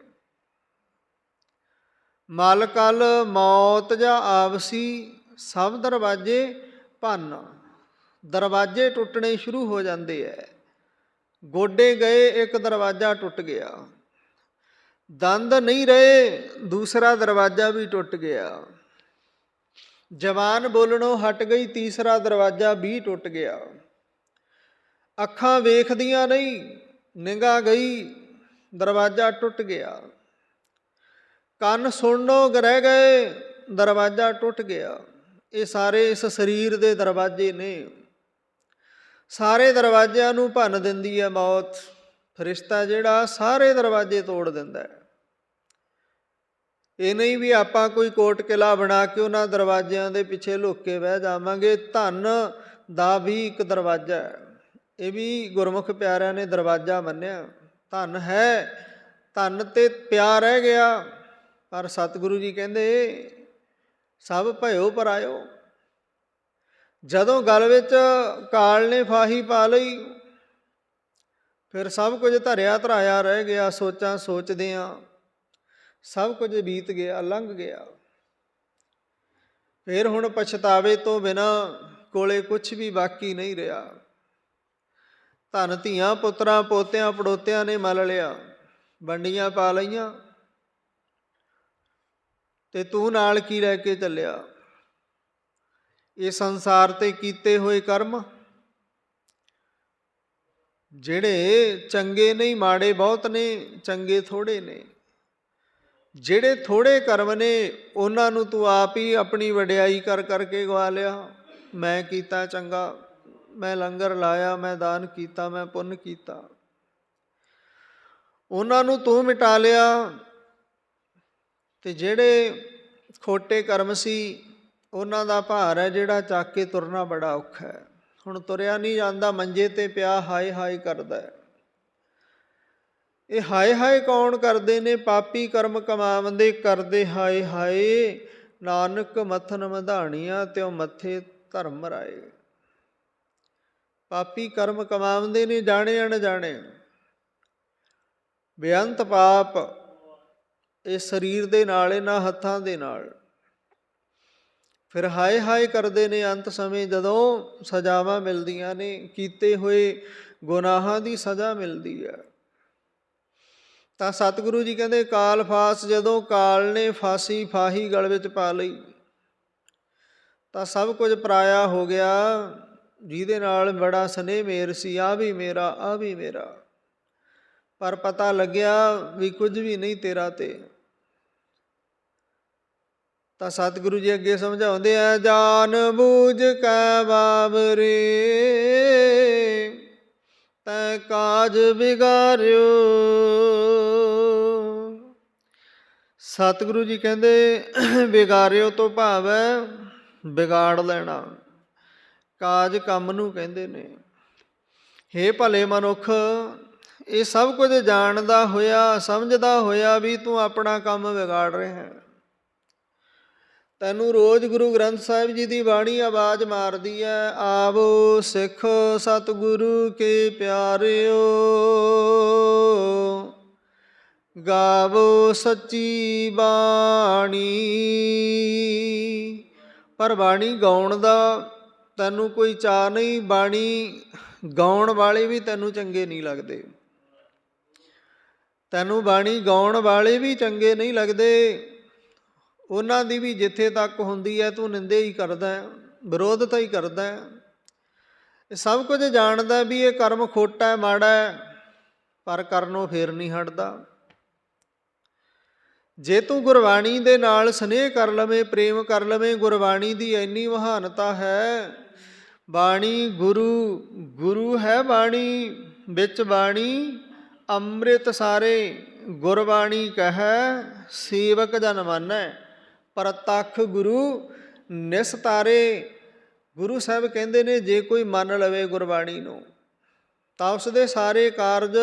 ਮਲ ਕਲ ਮੌਤ ਜਾਂ ਆਪਸੀ ਸਭ ਦਰਵਾਜ਼ੇ ਭੰਨ, ਦਰਵਾਜ਼ੇ ਟੁੱਟਣੇ ਸ਼ੁਰੂ ਹੋ ਜਾਂਦੇ ਹੈ। ਗੋਡੇ ਗਏ, ਇੱਕ ਦਰਵਾਜ਼ਾ ਟੁੱਟ ਗਿਆ। ਦੰਦ ਨਹੀਂ ਰਹੇ, ਦੂਸਰਾ ਦਰਵਾਜ਼ਾ ਵੀ ਟੁੱਟ ਗਿਆ। ਜ਼ਬਾਨ ਬੋਲਣੋਂ ਹਟ ਗਈ, ਤੀਸਰਾ ਦਰਵਾਜ਼ਾ ਵੀ ਟੁੱਟ ਗਿਆ। ਅੱਖਾਂ ਵੇਖਦੀਆਂ ਨਹੀਂ, ਨਿਗਾਹ ਗਈ, ਦਰਵਾਜ਼ਾ ਟੁੱਟ ਗਿਆ। ਕੰਨ ਸੁਣਨੋਂ ਰਹਿ ਗਏ, ਦਰਵਾਜ਼ਾ ਟੁੱਟ ਗਿਆ। ਇਹ ਸਾਰੇ ਇਸ ਸਰੀਰ ਦੇ ਦਰਵਾਜ਼ੇ ਨੇ। ਸਾਰੇ ਦਰਵਾਜ਼ਿਆਂ ਨੂੰ ਭੰਨ ਦਿੰਦੀ ਹੈ ਮੌਤ। ਫਰਿਸ਼ਤਾ ਜਿਹੜਾ ਸਾਰੇ ਦਰਵਾਜ਼ੇ ਤੋੜ ਦਿੰਦਾ ਹੈ। ਇਹ ਨਹੀਂ ਵੀ ਆਪਾਂ ਕੋਈ ਕੋਟ ਕਿਲਾ ਬਣਾ ਕੇ ਉਹਨਾਂ ਦਰਵਾਜ਼ਿਆਂ ਦੇ ਪਿੱਛੇ ਲੁੱਕ ਕੇ ਬਹਿ ਜਾਵਾਂਗੇ। ਧਨ ਦਾ ਵੀ ਇੱਕ ਦਰਵਾਜ਼ਾ ਹੈ। ਇਹ ਵੀ ਗੁਰਮੁਖ ਪਿਆਰਿਆਂ ਨੇ ਦਰਵਾਜ਼ਾ ਮੰਨਿਆ। ਧਨ ਹੈ, ਧਨ ਤੇ ਪਿਆਰ ਰਹਿ ਗਿਆ। ਪਰ ਸਤਿਗੁਰੂ ਜੀ ਕਹਿੰਦੇ ਸਭ ਭਇਓ ਪਰਾਇਓ। ਜਦੋਂ ਗਲ ਵਿੱਚ ਕਾਲ ਨੇ ਫਾਹੀ ਪਾ ਲਈ, ਫਿਰ ਸਭ ਕੁਝ ਧਰਿਆ ਧਰਾਇਆ ਰਹਿ ਗਿਆ। ਸੋਚਾਂ ਸੋਚਦਿਆਂ ਸਭ ਕੁਝ ਬੀਤ ਗਿਆ, ਲੰਘ ਗਿਆ। ਫਿਰ ਹੁਣ ਪਛਤਾਵੇ ਤੋਂ ਬਿਨਾਂ ਕੋਲੇ ਕੁਛ ਵੀ ਬਾਕੀ ਨਹੀਂ ਰਿਹਾ। ਧਨ ਧੀਆਂ ਪੁੱਤਰਾਂ ਪੋਤਿਆਂ ਪੜੋਤਿਆਂ ਨੇ ਮਲ ਲਿਆ, ਵੰਡੀਆਂ ਪਾ ਲਈਆਂ, ਤੇ ਤੂੰ ਨਾਲ ਕੀ ਲੈ ਕੇ ਚੱਲਿਆ? ਇਹ ਸੰਸਾਰ ਤੇ ਕੀਤੇ ਹੋਏ ਕਰਮ। ਜਿਹੜੇ ਚੰਗੇ ਨਹੀਂ, ਮਾੜੇ ਬਹੁਤ ਨੇ, ਚੰਗੇ ਥੋੜੇ ਨੇ। ਜਿਹੜੇ ਥੋੜੇ ਕਰਮ ਨੇ ਉਹਨਾਂ ਨੂੰ ਤੂੰ ਆਪ ਹੀ ਆਪਣੀ ਵਡਿਆਈ ਕਰ ਕਰਕੇ ਗਵਾ ਲਿਆ। ਮੈਂ ਕੀਤਾ ਚੰਗਾ, ਮੈਂ ਲੰਗਰ ਲਾਇਆ, ਮੈਂ ਦਾਨ ਕੀਤਾ, ਮੈਂ ਪੁੰਨ ਕੀਤਾ, ਉਹਨਾਂ ਨੂੰ ਤੂੰ ਮਿਟਾ ਲਿਆ। ਤੇ ਜਿਹੜੇ ਖੋਟੇ ਕਰਮ ਸੀ ਉਹਨਾਂ ਦਾ ਭਾਰ ਹੈ ਜਿਹੜਾ ਚੱਕ ਕੇ ਤੁਰਨਾ ਬੜਾ ਔਖਾ ਹੈ। ਹੁਣ ਤੁਰਿਆ ਨਹੀਂ ਜਾਂਦਾ, ਮੰਜੇ ਤੇ ਪਿਆ ਹਾਏ ਹਾਏ ਕਰਦਾ ਹੈ। ਇਹ ਹਾਏ ਹਾਏ ਕੌਣ ਕਰਦੇ ਨੇ? ਪਾਪੀ ਕਰਮ ਕਮਾਵੰਦੇ ਕਰਦੇ ਹਾਏ ਹਾਏ, ਨਾਨਕ ਮੱਥਨ ਮਧਾਣੀਆਂ ਤਿਉ ਮੱਥੇ ਧਰਮ ਮਰਾਏ। ਪਾਪੀ ਕਰਮ ਕਮਾਵੰਦੇ ਨੇ ਜਾਣੇ ਅਣਜਾਣੇ, ਬੇਅੰਤ ਪਾਪ ਇਸ ਸਰੀਰ ਦੇ ਨਾਲ, ਇਹਨਾਂ ਹੱਥਾਂ ਦੇ ਨਾਲ। ਫਿਰ ਹਾਏ ਹਾਏ ਕਰਦੇ ਨੇ ਅੰਤ ਸਮੇਂ ਜਦੋਂ ਸਜ਼ਾਵਾਂ ਮਿਲਦੀਆਂ ਨੇ, ਕੀਤੇ ਹੋਏ ਗੁਨਾਹਾਂ ਦੀ ਸਜ਼ਾ ਮਿਲਦੀ ਹੈ। ਤਾਂ ਸਤਿਗੁਰੂ ਜੀ ਕਹਿੰਦੇ ਕਾਲ ਫਾਸ, ਜਦੋਂ ਕਾਲ ਨੇ ਫਾਸੀ ਫਾਹੀ ਗਲ ਵਿੱਚ ਪਾ ਲਈ ਤਾਂ ਸਭ ਕੁਝ ਪਰਾਇਆ ਹੋ ਗਿਆ। ਜਿਹਦੇ ਨਾਲ ਬੜਾ ਸਨੇਹ ਮੇਰ ਸੀ, ਆ ਵੀ ਮੇਰਾ, ਆ ਵੀ ਮੇਰਾ, ਪਰ ਪਤਾ ਲੱਗਿਆ ਵੀ ਕੁਝ ਵੀ ਨਹੀਂ ਤੇਰਾ। ਤੇ ਤਾਂ ਸਤਿਗੁਰੂ ਜੀ ਅੱਗੇ ਸਮਝਾਉਂਦੇ ਆ, ਜਾਨ ਬੂਝ ਕੈ ਬਾਬਰੇ ਤੈ ਕਾਜ ਵਿਗਾਰਿਓ। ਸਤਿਗੁਰੂ ਜੀ ਕਹਿੰਦੇ ਵਿਗਾਰਿਓ ਤੋਂ ਭਾਵ ਹੈ ਵਿਗਾੜ ਲੈਣਾ। ਕਾਜ ਕੰਮ ਨੂੰ ਕਹਿੰਦੇ ਨੇ। ਹੇ ਭਲੇ ਮਨੁੱਖ, ਇਹ ਸਭ ਕੁਝ ਜਾਣਦਾ ਹੋਇਆ, ਸਮਝਦਾ ਹੋਇਆ ਵੀ ਤੂੰ ਆਪਣਾ ਕੰਮ ਵਿਗਾੜ ਰਿਹਾ ਹੈ। ਤੈਨੂੰ ਰੋਜ਼ ਗੁਰੂ ਗ੍ਰੰਥ ਸਾਹਿਬ ਜੀ ਦੀ ਬਾਣੀ ਆਵਾਜ਼ ਮਾਰਦੀ ਹੈ, ਆਵੋ ਸਿੱਖ ਸਤਿਗੁਰੂ ਕੇ ਪਿਆਰਿਓ, ਗਾਵੋ ਸੱਚੀ ਬਾਣੀ। ਪਰ ਬਾਣੀ ਗਾਉਣ ਦਾ ਤੈਨੂੰ ਕੋਈ ਚਾਅ ਨਹੀਂ, ਬਾਣੀ ਗਾਉਣ ਵਾਲੇ ਵੀ ਤੈਨੂੰ ਚੰਗੇ ਨਹੀਂ ਲੱਗਦੇ, ਤੈਨੂੰ ਬਾਣੀ ਗਾਉਣ ਵਾਲੇ ਵੀ ਚੰਗੇ ਨਹੀਂ ਲੱਗਦੇ। ਉਹਨਾਂ ਦੀ ਵੀ ਜਿੱਥੇ ਤੱਕ ਹੁੰਦੀ ਹੈ ਤੂੰ ਨਿੰਦੇ ਹੀ ਕਰਦਾ, ਵਿਰੋਧਤਾ ਹੀ ਕਰਦਾ। ਇਹ ਸਭ ਕੁਝ ਜਾਣਦਾ ਵੀ ਇਹ ਕਰਮ ਖੋਟਾ ਹੈ, ਮਾੜਾ ਹੈ, ਪਰ ਕਰਨੋਂ ਫੇਰ ਨਹੀਂ ਹਟਦਾ। ਜੇ ਤੂੰ ਗੁਰਬਾਣੀ ਦੇ ਨਾਲ ਸਨੇਹ ਕਰ ਲਵੇਂ, ਪ੍ਰੇਮ ਕਰ ਲਵੇਂ, ਗੁਰਬਾਣੀ ਦੀ ਇੰਨੀ ਮਹਾਨਤਾ ਹੈ। ਬਾਣੀ ਗੁਰੂ, ਗੁਰੂ ਹੈ ਬਾਣੀ, ਵਿੱਚ ਬਾਣੀ ਅੰਮ੍ਰਿਤ ਸਾਰੇ। ਗੁਰਬਾਣੀ ਕਹੈ ਸੇਵਕ ਜਨ ਮਾਨੈ, ਪ੍ਰਤੱਖ ਗੁਰੂ ਨਿਸਤਾਰੇ। ਗੁਰੂ ਸਾਹਿਬ ਕਹਿੰਦੇ ਨੇ ਜੇ ਕੋਈ ਮੰਨ ਲਵੇ ਗੁਰਬਾਣੀ ਨੂੰ ਤਾਂ ਉਸਦੇ ਸਾਰੇ ਕਾਰਜ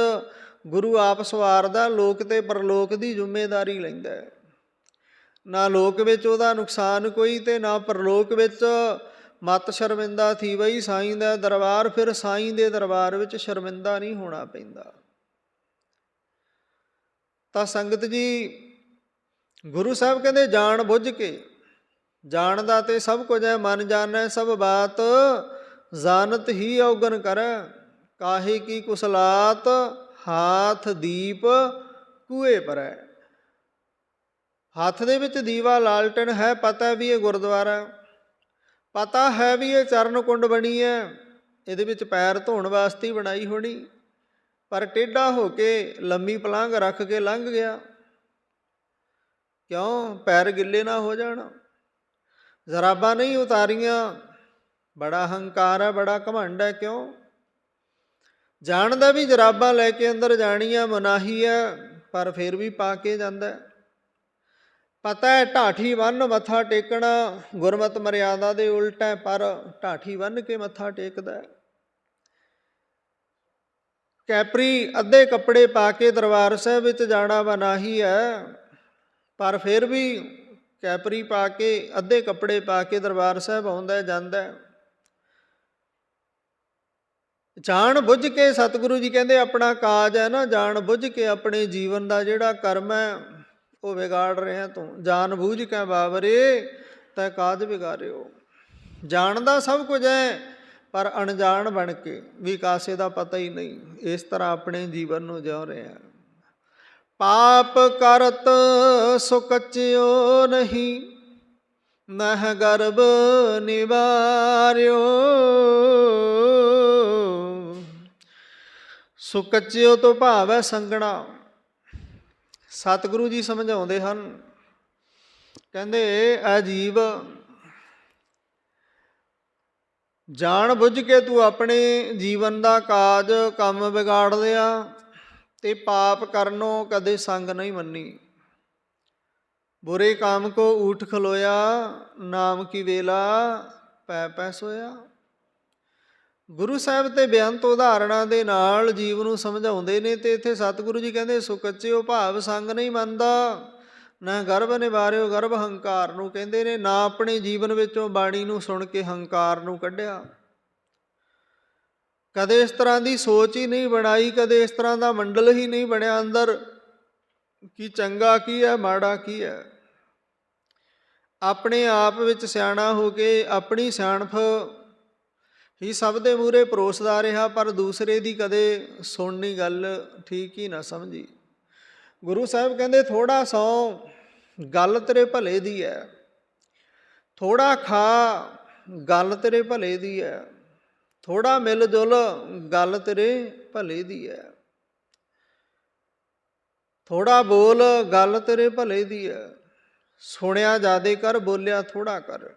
ਗੁਰੂ ਆਪ ਸਵਾਰਦਾ, ਲੋਕ ਤੇ ਪਰਲੋਕ ਦੀ ਜ਼ਿੰਮੇਵਾਰੀ ਲੈਂਦਾ। ਨਾ ਲੋਕ ਵਿੱਚ ਉਹਦਾ ਨੁਕਸਾਨ ਕੋਈ ਤੇ ਨਾ ਪਰਲੋਕ ਵਿੱਚ ਮਤ ਸ਼ਰਮਿੰਦਾ ਥੀ ਬਈ ਸਾਈਂ ਦਾ ਦਰਬਾਰ। ਫਿਰ ਸਾਈਂ ਦੇ ਦਰਬਾਰ ਵਿੱਚ ਸ਼ਰਮਿੰਦਾ ਨਹੀਂ ਹੋਣਾ ਪੈਂਦਾ। ਤਾਂ ਸੰਗਤ ਜੀ, ਗੁਰੂ ਸਾਹਿਬ ਕਹਿੰਦੇ ਜਾਣ ਬੁੱਝ ਕੇ, ਜਾਣਦਾ ਤੇ ਸਭ ਕੁਝ ਹੈ, ਮਨ ਜਾਣੈ ਸਭ ਬਾਤ, ਜਾਣਤ ਹੀ ਔਗਣ ਕਰੈ, ਕਾਹੇ ਕੀ ਕੁਸਲਾਤ, ਹਾਥ ਦੀਪ ਕੂਏ ਪਰੈ। ਹੱਥ ਦੇ ਵਿੱਚ ਦੀਵਾ ਲਾਲਟਨ ਹੈ, ਪਤਾ ਵੀ ਇਹ ਗੁਰਦੁਆਰਾ, ਪਤਾ ਹੈ ਵੀ ਇਹ ਚਰਨ ਕੁੰਡ ਬਣੀ ਹੈ, ਇਹਦੇ ਵਿੱਚ ਪੈਰ ਧੋਣ ਵਾਸਤੇ ਹੀ ਬਣਾਈ ਹੋਣੀ, ਪਰ ਟੇਢਾ ਹੋ ਕੇ ਲੰਮੀ ਪਲੰਘ ਰੱਖ ਕੇ ਲੰਘ ਗਿਆ। ਕਿਉਂ? ਪੈਰ ਗਿੱਲੇ ਨਾ ਹੋ ਜਾਣ। ਜਰਾਬਾਂ ਨਹੀਂ ਉਤਾਰੀਆਂ, ਬੜਾ ਹੰਕਾਰ ਹੈ, ਬੜਾ ਘਮੰਡ ਹੈ। ਕਿਉਂ? ਜਾਣਦਾ ਵੀ ਜਰਾਬਾਂ ਲੈ ਕੇ ਅੰਦਰ ਜਾਣੀਆਂ ਮਨਾਹੀ ਹੈ, ਪਰ ਫਿਰ ਵੀ ਪਾ ਕੇ ਜਾਂਦਾ। ਪਤਾ ਹੈ ਢਾਠੀ ਬੰਨ੍ਹ ਮੱਥਾ ਟੇਕਣਾ ਗੁਰਮਤਿ ਮਰਿਆਦਾ ਦੇ ਉਲਟ ਹੈ, ਪਰ ਢਾਠੀ ਬੰਨ੍ਹ ਕੇ ਮੱਥਾ ਟੇਕਦਾ। ਕੈਪਰੀ ਅੱਧੇ ਕੱਪੜੇ ਪਾ ਕੇ ਦਰਬਾਰ ਸਾਹਿਬ ਵਿੱਚ ਜਾਣਾ ਮਨਾਹੀ ਹੈ, ਪਰ ਫਿਰ ਵੀ ਕੈਪਰੀ ਪਾ ਕੇ, ਅੱਧੇ ਕੱਪੜੇ ਪਾ ਕੇ ਦਰਬਾਰ ਸਾਹਿਬ ਆਉਂਦਾ ਜਾਂਦਾ। ਜਾਣ ਬੁੱਝ ਕੇ ਸਤਿਗੁਰੂ ਜੀ ਕਹਿੰਦੇ ਆਪਣਾ ਕਾਜ ਹੈ ਨਾ, ਜਾਣ ਬੁੱਝ ਕੇ ਆਪਣੇ ਜੀਵਨ ਦਾ ਜਿਹੜਾ ਕਰਮ ਹੈ ਉਹ ਵਿਗਾੜ ਰਿਹਾ ਤੂੰ। ਜਾਣ ਬੂਝ ਕੇ ਬਾਬਰੇ ਤੈ ਕਾਜ ਵਿਗਾਰਿਓ। ਜਾਣਦਾ ਸਭ ਕੁਝ ਹੈ ਪਰ ਅਣਜਾਣ ਬਣ ਕੇ, ਵੀ ਕਾਸੇ ਦਾ ਪਤਾ ਹੀ ਨਹੀਂ, ਇਸ ਤਰ੍ਹਾਂ ਆਪਣੇ ਜੀਵਨ ਨੂੰ ਜਿਉ ਰਿਹਾ। ਪਾਪ ਕਰਤ ਸੋ ਕੱਚਿਓ ਨਹੀਂ, ਨਹਿ ਗਰਭ ਨਿਵਾਰਿਓ। ਸੁਕੱਚਿਓ ਤੋਂ ਭਾਵ ਹੈ ਸੰਗਣਾ। ਸਤਿਗੁਰੂ ਜੀ ਸਮਝਾਉਂਦੇ ਹਨ, ਕਹਿੰਦੇ ਇਹ ਜੀਵ ਜਾਣ ਬੁੱਝ ਕੇ ਤੂੰ ਆਪਣੇ ਜੀਵਨ ਦਾ ਕਾਜ ਕੰਮ ਵਿਗਾੜ ਲਿਆ ਤੇ ਪਾਪ ਕਰਨੋਂ ਕਦੇ ਸੰਗ ਨਹੀਂ ਮੰਨੀ। ਬੁਰੇ ਕਾਮ ਕੋ ਊਠ ਖਲੋਇਆ, ਨਾਮ ਕੀ ਵੇਲਾ ਪੈ ਪੈ ਸੋਇਆ। ਗੁਰੂ ਸਾਹਿਬ ਤੇ ਬੇਅੰਤ ਉਦਾਹਰਣਾਂ ਦੇ ਨਾਲ ਜੀਵ ਨੂੰ ਸਮਝਾਉਂਦੇ ਨੇ। ਤੇ ਇੱਥੇ ਸਤਿਗੁਰੂ ਜੀ ਕਹਿੰਦੇ ਸੁਕੱਚਿਓ ਭਾਵ ਸੰਗ ਨਹੀਂ ਮੰਨਦਾ, ਨਾ ਗਰਭ ਨਿਵਾਰਿਓ ਗਰਭ ਹੰਕਾਰ ਨੂੰ ਕਹਿੰਦੇ ਨੇ, ਨਾ ਆਪਣੇ ਜੀਵਨ ਵਿੱਚੋਂ ਬਾਣੀ ਨੂੰ ਸੁਣ ਕੇ ਹੰਕਾਰ ਨੂੰ ਕੱਢਿਆ। ਕਦੇ ਇਸ ਤਰ੍ਹਾਂ ਦੀ ਸੋਚ ਹੀ ਨਹੀਂ ਬਣਾਈ, ਕਦੇ ਇਸ ਤਰ੍ਹਾਂ ਦਾ ਮੰਡਲ ਹੀ ਨਹੀਂ ਬਣਿਆ ਅੰਦਰ ਕਿ ਚੰਗਾ ਕੀ ਹੈ ਮਾੜਾ ਕੀ ਹੈ। ਆਪਣੇ ਆਪ ਵਿੱਚ ਸਿਆਣਾ ਹੋ ਕੇ ਆਪਣੀ ਸਿਆਣਪ ਹੀ ਸਭ ਦੇ ਮੂਹਰੇ ਪਰੋਸਦਾ ਰਿਹਾ, ਪਰ ਦੂਸਰੇ ਦੀ ਕਦੇ ਸੁਣਨੀ ਗੱਲ ਠੀਕ ਹੀ ਨਾ ਸਮਝੀ। ਗੁਰੂ ਸਾਹਿਬ ਕਹਿੰਦੇ ਥੋੜ੍ਹਾ ਸੌਂ ਗੱਲ ਤੇਰੇ ਭਲੇ ਦੀ ਹੈ, ਥੋੜ੍ਹਾ ਖਾ ਗੱਲ ਤੇਰੇ ਭਲੇ ਦੀ ਹੈ, ਥੋੜ੍ਹਾ ਮਿਲ ਜੁਲ ਗੱਲ ਤੇਰੇ ਭਲੇ ਦੀ ਹੈ, ਥੋੜ੍ਹਾ ਬੋਲ ਗੱਲ ਤੇਰੇ ਭਲੇ ਦੀ ਹੈ, ਸੁਣਿਆ ਜ਼ਿਆਦੇ ਕਰ ਬੋਲਿਆ ਥੋੜ੍ਹਾ ਕਰ।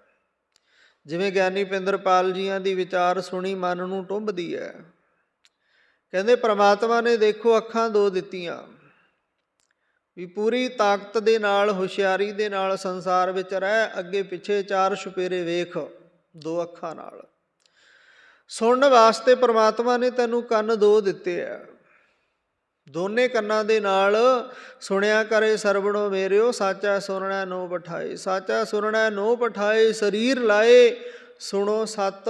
ਜਿਵੇਂ ਗਿਆਨੀ ਪਿੰਦਰਪਾਲ ਜੀਆਂ ਦੀ ਵਿਚਾਰ ਸੁਣੀ ਮਨ ਨੂੰ ਟੁੰਬਦੀ ਹੈ। ਕਹਿੰਦੇ ਪ੍ਰਮਾਤਮਾ ਨੇ ਦੇਖੋ ਅੱਖਾਂ ਦੋ ਦਿੱਤੀਆਂ ਵੀ ਪੂਰੀ ਤਾਕਤ ਦੇ ਨਾਲ ਹੁਸ਼ਿਆਰੀ ਦੇ ਨਾਲ ਸੰਸਾਰ ਵਿੱਚ ਰਹਿ, ਅੱਗੇ ਪਿੱਛੇ ਚਾਰ ਛੁਪੇਰੇ ਵੇਖ ਦੋ ਅੱਖਾਂ ਨਾਲ। ਸੁਣਨ ਵਾਸਤੇ ਪ੍ਰਮਾਤਮਾ ਨੇ ਤੈਨੂੰ ਕੰਨ ਦੋ ਦਿੱਤੇ ਆ, ਦੋਨੇ ਕੰਨਾਂ ਦੇ ਨਾਲ ਸੁਣਿਆ ਕਰੇ ਸਰਵਣੋ ਮੇਰਿਓ, ਸਾਚਾ ਸੁਣਨਾ ਨੋ ਪਠਾਏ। ਸਾਚਾ ਸੁਣਨਾ ਨੋ ਪਠਾਏ, ਸਰੀਰ ਲਾਏ ਸੁਣੋ ਸਤ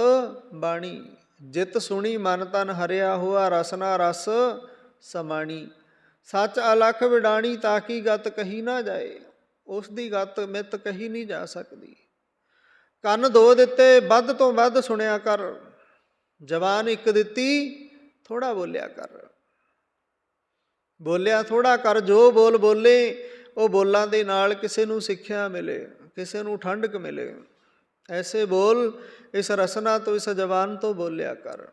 ਬਾਣੀ। ਜਿਤ ਸੁਣੀ ਮਨ ਤਨ ਹਰਿਆ ਹੋਆ, ਰਸਨਾ ਰਸ ਸਮਾਣੀ। ਸੱਚ ਅਲਖ ਵਿਡਾਣੀ ਤਾਕੀ ਗਤ ਕਹੀ ਨਾ ਜਾਏ, ਉਸ ਦੀ ਗਤ ਮਿੱਤ ਕਹੀ ਨਹੀਂ ਜਾ ਸਕਦੀ। ਕੰਨ ਦੋ ਦਿੱਤੇ, ਵੱਧ ਤੋਂ ਵੱਧ ਸੁਣਿਆ ਕਰ। ਜ਼ਬਾਨ ਇੱਕ ਦਿੱਤੀ, ਥੋੜ੍ਹਾ ਬੋਲਿਆ ਕਰ। ਬੋਲਿਆ ਥੋੜ੍ਹਾ ਕਰ, ਜੋ ਬੋਲ ਬੋਲੇ ਉਹ ਬੋਲਾਂ ਦੇ ਨਾਲ ਕਿਸੇ ਨੂੰ ਸਿੱਖਿਆ ਮਿਲੇ, ਕਿਸੇ ਨੂੰ ਠੰਡਕ ਮਿਲੇ। ਐਸੇ ਬੋਲ ਇਸ ਰਸਨਾ ਤੋਂ, ਇਸ ਜ਼ਬਾਨ ਤੋਂ ਬੋਲਿਆ ਕਰ।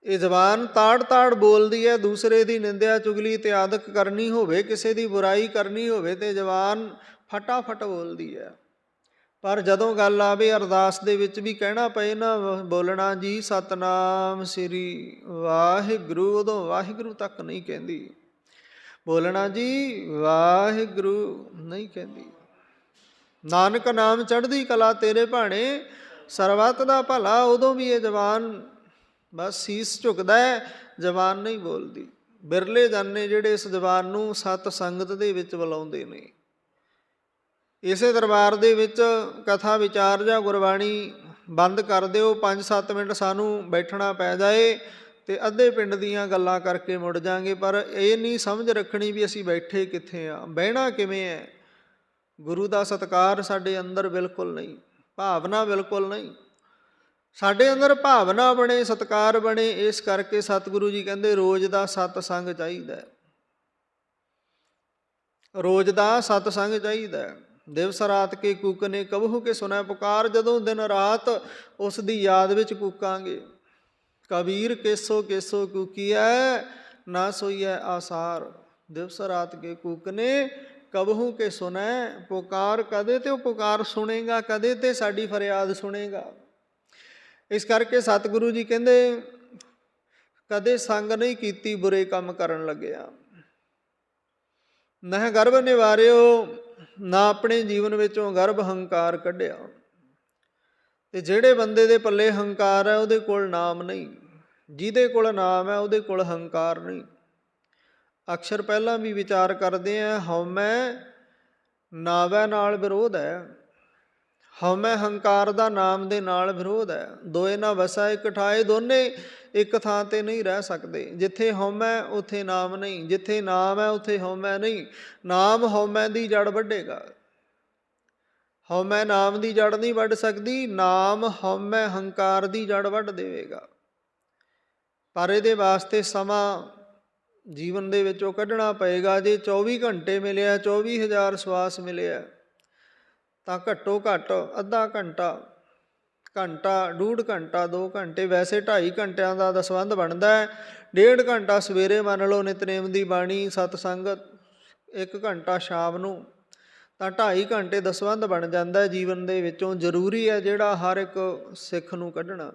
ਇਹ ਜ਼ਬਾਨ ਤਾੜ ਤਾੜ ਬੋਲਦੀ ਹੈ। ਦੂਸਰੇ ਦੀ ਨਿੰਦਿਆ ਚੁਗਲੀ ਤੇ ਆਦਿਕ ਕਰਨੀ ਹੋਵੇ, ਕਿਸੇ ਦੀ ਬੁਰਾਈ ਕਰਨੀ ਹੋਵੇ ਤੇ ਜ਼ਬਾਨ ਫਟਾਫਟ ਬੋਲਦੀ ਹੈ। ਪਰ ਜਦੋਂ ਗੱਲ ਆਵੇ ਅਰਦਾਸ ਦੇ ਵਿੱਚ ਵੀ ਕਹਿਣਾ ਪਏ ਨਾ ਬੋਲਣਾ ਜੀ ਸਤਨਾਮ ਸ੍ਰੀ ਵਾਹਿਗੁਰੂ, ਉਦੋਂ ਵਾਹਿਗੁਰੂ ਤੱਕ ਨਹੀਂ ਕਹਿੰਦੀ। ਬੋਲਣਾ ਜੀ ਵਾਹਿਗੁਰੂ ਨਹੀਂ ਕਹਿੰਦੀ। ਨਾਨਕ ਨਾਮ ਚੜ੍ਹਦੀ ਕਲਾ ਤੇਰੇ ਭਾਣੇ, ਸਰਬੱਤ ਦਾ ਭਲਾ, ਉਦੋਂ ਵੀ ਇਹ ਜ਼ਬਾਨ ਬਸ ਸੀਸ ਝੁਕਦਾ ਹੈ, ਜ਼ਬਾਨ ਨਹੀਂ ਬੋਲਦੀ। ਬਿਰਲੇ ਜਾਨੇ ਜਿਹੜੇ ਇਸ ਜ਼ਬਾਨ ਨੂੰ ਸਤ ਸੰਗਤ ਦੇ ਵਿੱਚ ਬੁਲਾਉਂਦੇ ਨੇ। ਇਸੇ ਦਰਬਾਰ ਦੇ ਵਿੱਚ ਕਥਾ ਵਿਚਾਰ ਜਾਂ ਗੁਰਬਾਣੀ ਬੰਦ ਕਰ ਦਿਓ, 5-7 ਮਿੰਟ ਸਾਨੂੰ ਬੈਠਣਾ ਪੈ ਜਾਏ ਤੇ ਅੱਧੇ ਪਿੰਡ ਦੀਆਂ ਗੱਲਾਂ ਕਰਕੇ ਮੁੜ ਜਾਵਾਂਗੇ। ਪਰ ਇਹ ਨਹੀਂ ਸਮਝ ਰੱਖਣੀ ਵੀ ਅਸੀਂ ਬੈਠੇ ਕਿੱਥੇ ਹਾਂ, ਬਹਿਣਾ ਕਿਵੇਂ ਹੈ। ਗੁਰੂ ਦਾ ਸਤਿਕਾਰ ਸਾਡੇ ਅੰਦਰ ਬਿਲਕੁਲ ਨਹੀਂ, ਭਾਵਨਾ ਬਿਲਕੁਲ ਨਹੀਂ। ਸਾਡੇ ਅੰਦਰ ਭਾਵਨਾ ਬਣੇ, ਸਤਿਕਾਰ ਬਣੇ। ਇਸ ਕਰਕੇ ਸਤਿਗੁਰੂ ਜੀ ਕਹਿੰਦੇ ਰੋਜ਼ ਦਾ ਸਤਸੰਗ ਚਾਹੀਦਾ, ਰੋਜ਼ ਦਾ ਸਤਸੰਗ ਚਾਹੀਦਾ। ਦਿਵਸ ਰਾਤ ਕੇ ਕੂਕਨੇ ਕਬਹੂ ਕੇ ਸੁਣੈ ਪੁਕਾਰ, ਜਦੋਂ ਦਿਨ ਰਾਤ ਉਸ ਦੀ ਯਾਦ ਵਿੱਚ ਕੂਕਾਂਗੇ। ਕਬੀਰ ਕੇਸੋ ਕੇਸੋ ਕੂਕੀਐ, ਨਾ ਸੋਈਐ ਆਸਾਰ। ਦਿਵਸ ਰਾਤ ਕੇ ਕੂਕਨੇ ਕਬਹੂ ਕੇ ਸੁਣੈ ਪੁਕਾਰ। ਕਦੇ ਤੇ ਉਹ ਪੁਕਾਰ ਸੁਣੇਗਾ, ਕਦੇ ਤੇ ਸਾਡੀ ਫਰਿਆਦ ਸੁਣੇਗਾ। ਇਸ ਕਰਕੇ ਸਤਿਗੁਰੂ ਜੀ ਕਹਿੰਦੇ ਕਦੇ ਸੰਗ ਨਹੀਂ ਕੀਤੀ ਬੁਰੇ ਕੰਮ ਕਰਨ ਲੱਗਿਆ। ਨਾ ਗਰਭ ਨਿਵਾਰਿਓ, ਨਾ ਆਪਣੇ ਜੀਵਨ ਵਿੱਚੋਂ ਗਰਭ ਹੰਕਾਰ ਕੱਢਿਆ। ਤੇ ਜਿਹੜੇ ਬੰਦੇ ਦੇ ਪੱਲੇ ਹੰਕਾਰ ਹੈ ਉਹਦੇ ਕੋਲ ਨਾਮ ਨਹੀਂ, ਜਿਹਦੇ ਕੋਲ ਨਾਮ ਹੈ ਉਹਦੇ ਕੋਲ ਹੰਕਾਰ ਨਹੀਂ। ਅਕਸਰ ਪਹਿਲਾਂ ਵੀ ਵਿਚਾਰ ਕਰਦੇ ਹਾਂ, ਹਉਮੈ ਨਾਵੈ ਨਾਲ ਵਿਰੋਧ ਹੈ। ਹਉਮੈ ਹੰਕਾਰ ਦਾ ਨਾਮ ਦੇ ਨਾਲ ਵਿਰੋਧ ਹੈ। ਦੋਏ ਨਾ ਵਸੈ ਇਕ ਠਾਏ, ਦੋਨੇ ਇੱਕ ਥਾਂ 'ਤੇ ਨਹੀਂ ਰਹਿ ਸਕਦੇ। ਜਿੱਥੇ ਹਉਮੈ ਉੱਥੇ ਨਾਮ ਨਹੀਂ, ਜਿੱਥੇ ਨਾਮ ਹੈ ਉੱਥੇ ਹਉਮੈ ਨਹੀਂ। ਨਾਮ ਹਉਮੈ ਦੀ ਜੜ ਵੱਢੇਗਾ, ਹਉਮੈ ਨਾਮ ਦੀ ਜੜ ਨਹੀਂ ਵੱਢ ਸਕਦੀ। ਨਾਮ ਹਉਮੈ ਹੰਕਾਰ ਦੀ ਜੜ ਵੱਢ ਦੇਵੇਗਾ। ਪਰ ਇਹਦੇ ਵਾਸਤੇ ਸਮਾਂ ਜੀਵਨ ਦੇ ਵਿੱਚੋਂ ਕੱਢਣਾ ਪਏਗਾ। ਜੇ 24 ਘੰਟੇ ਮਿਲਿਆ, 24,000 ਸਵਾਸ ਮਿਲਿਆ, ਤਾਂ ਘੱਟੋ ਘੱਟ ਅੱਧਾ ਘੰਟਾ ਘੰਟਾ, ਡੂਢ ਘੰਟਾ, 2 ਘੰਟੇ, ਵੈਸੇ 2.5 ਘੰਟਿਆਂ ਦਾ ਦਸਵੰਧ ਬਣਦਾ ਹੈ। 1.5 ਘੰਟਾ ਸਵੇਰੇ ਮੰਨ ਲਓ ਨਿਤਨੇਮ ਦੀ ਬਾਣੀ ਸਤਸੰਗ, 1 ਘੰਟਾ ਸ਼ਾਮ ਨੂੰ, ਤਾਂ 2.5 ਘੰਟੇ ਦਸਵੰਧ ਬਣ ਜਾਂਦਾ ਜੀਵਨ ਦੇ ਵਿੱਚੋਂ। ਜ਼ਰੂਰੀ ਹੈ ਜਿਹੜਾ ਹਰ ਇੱਕ ਸਿੱਖ ਨੂੰ ਕੱਢਣਾ।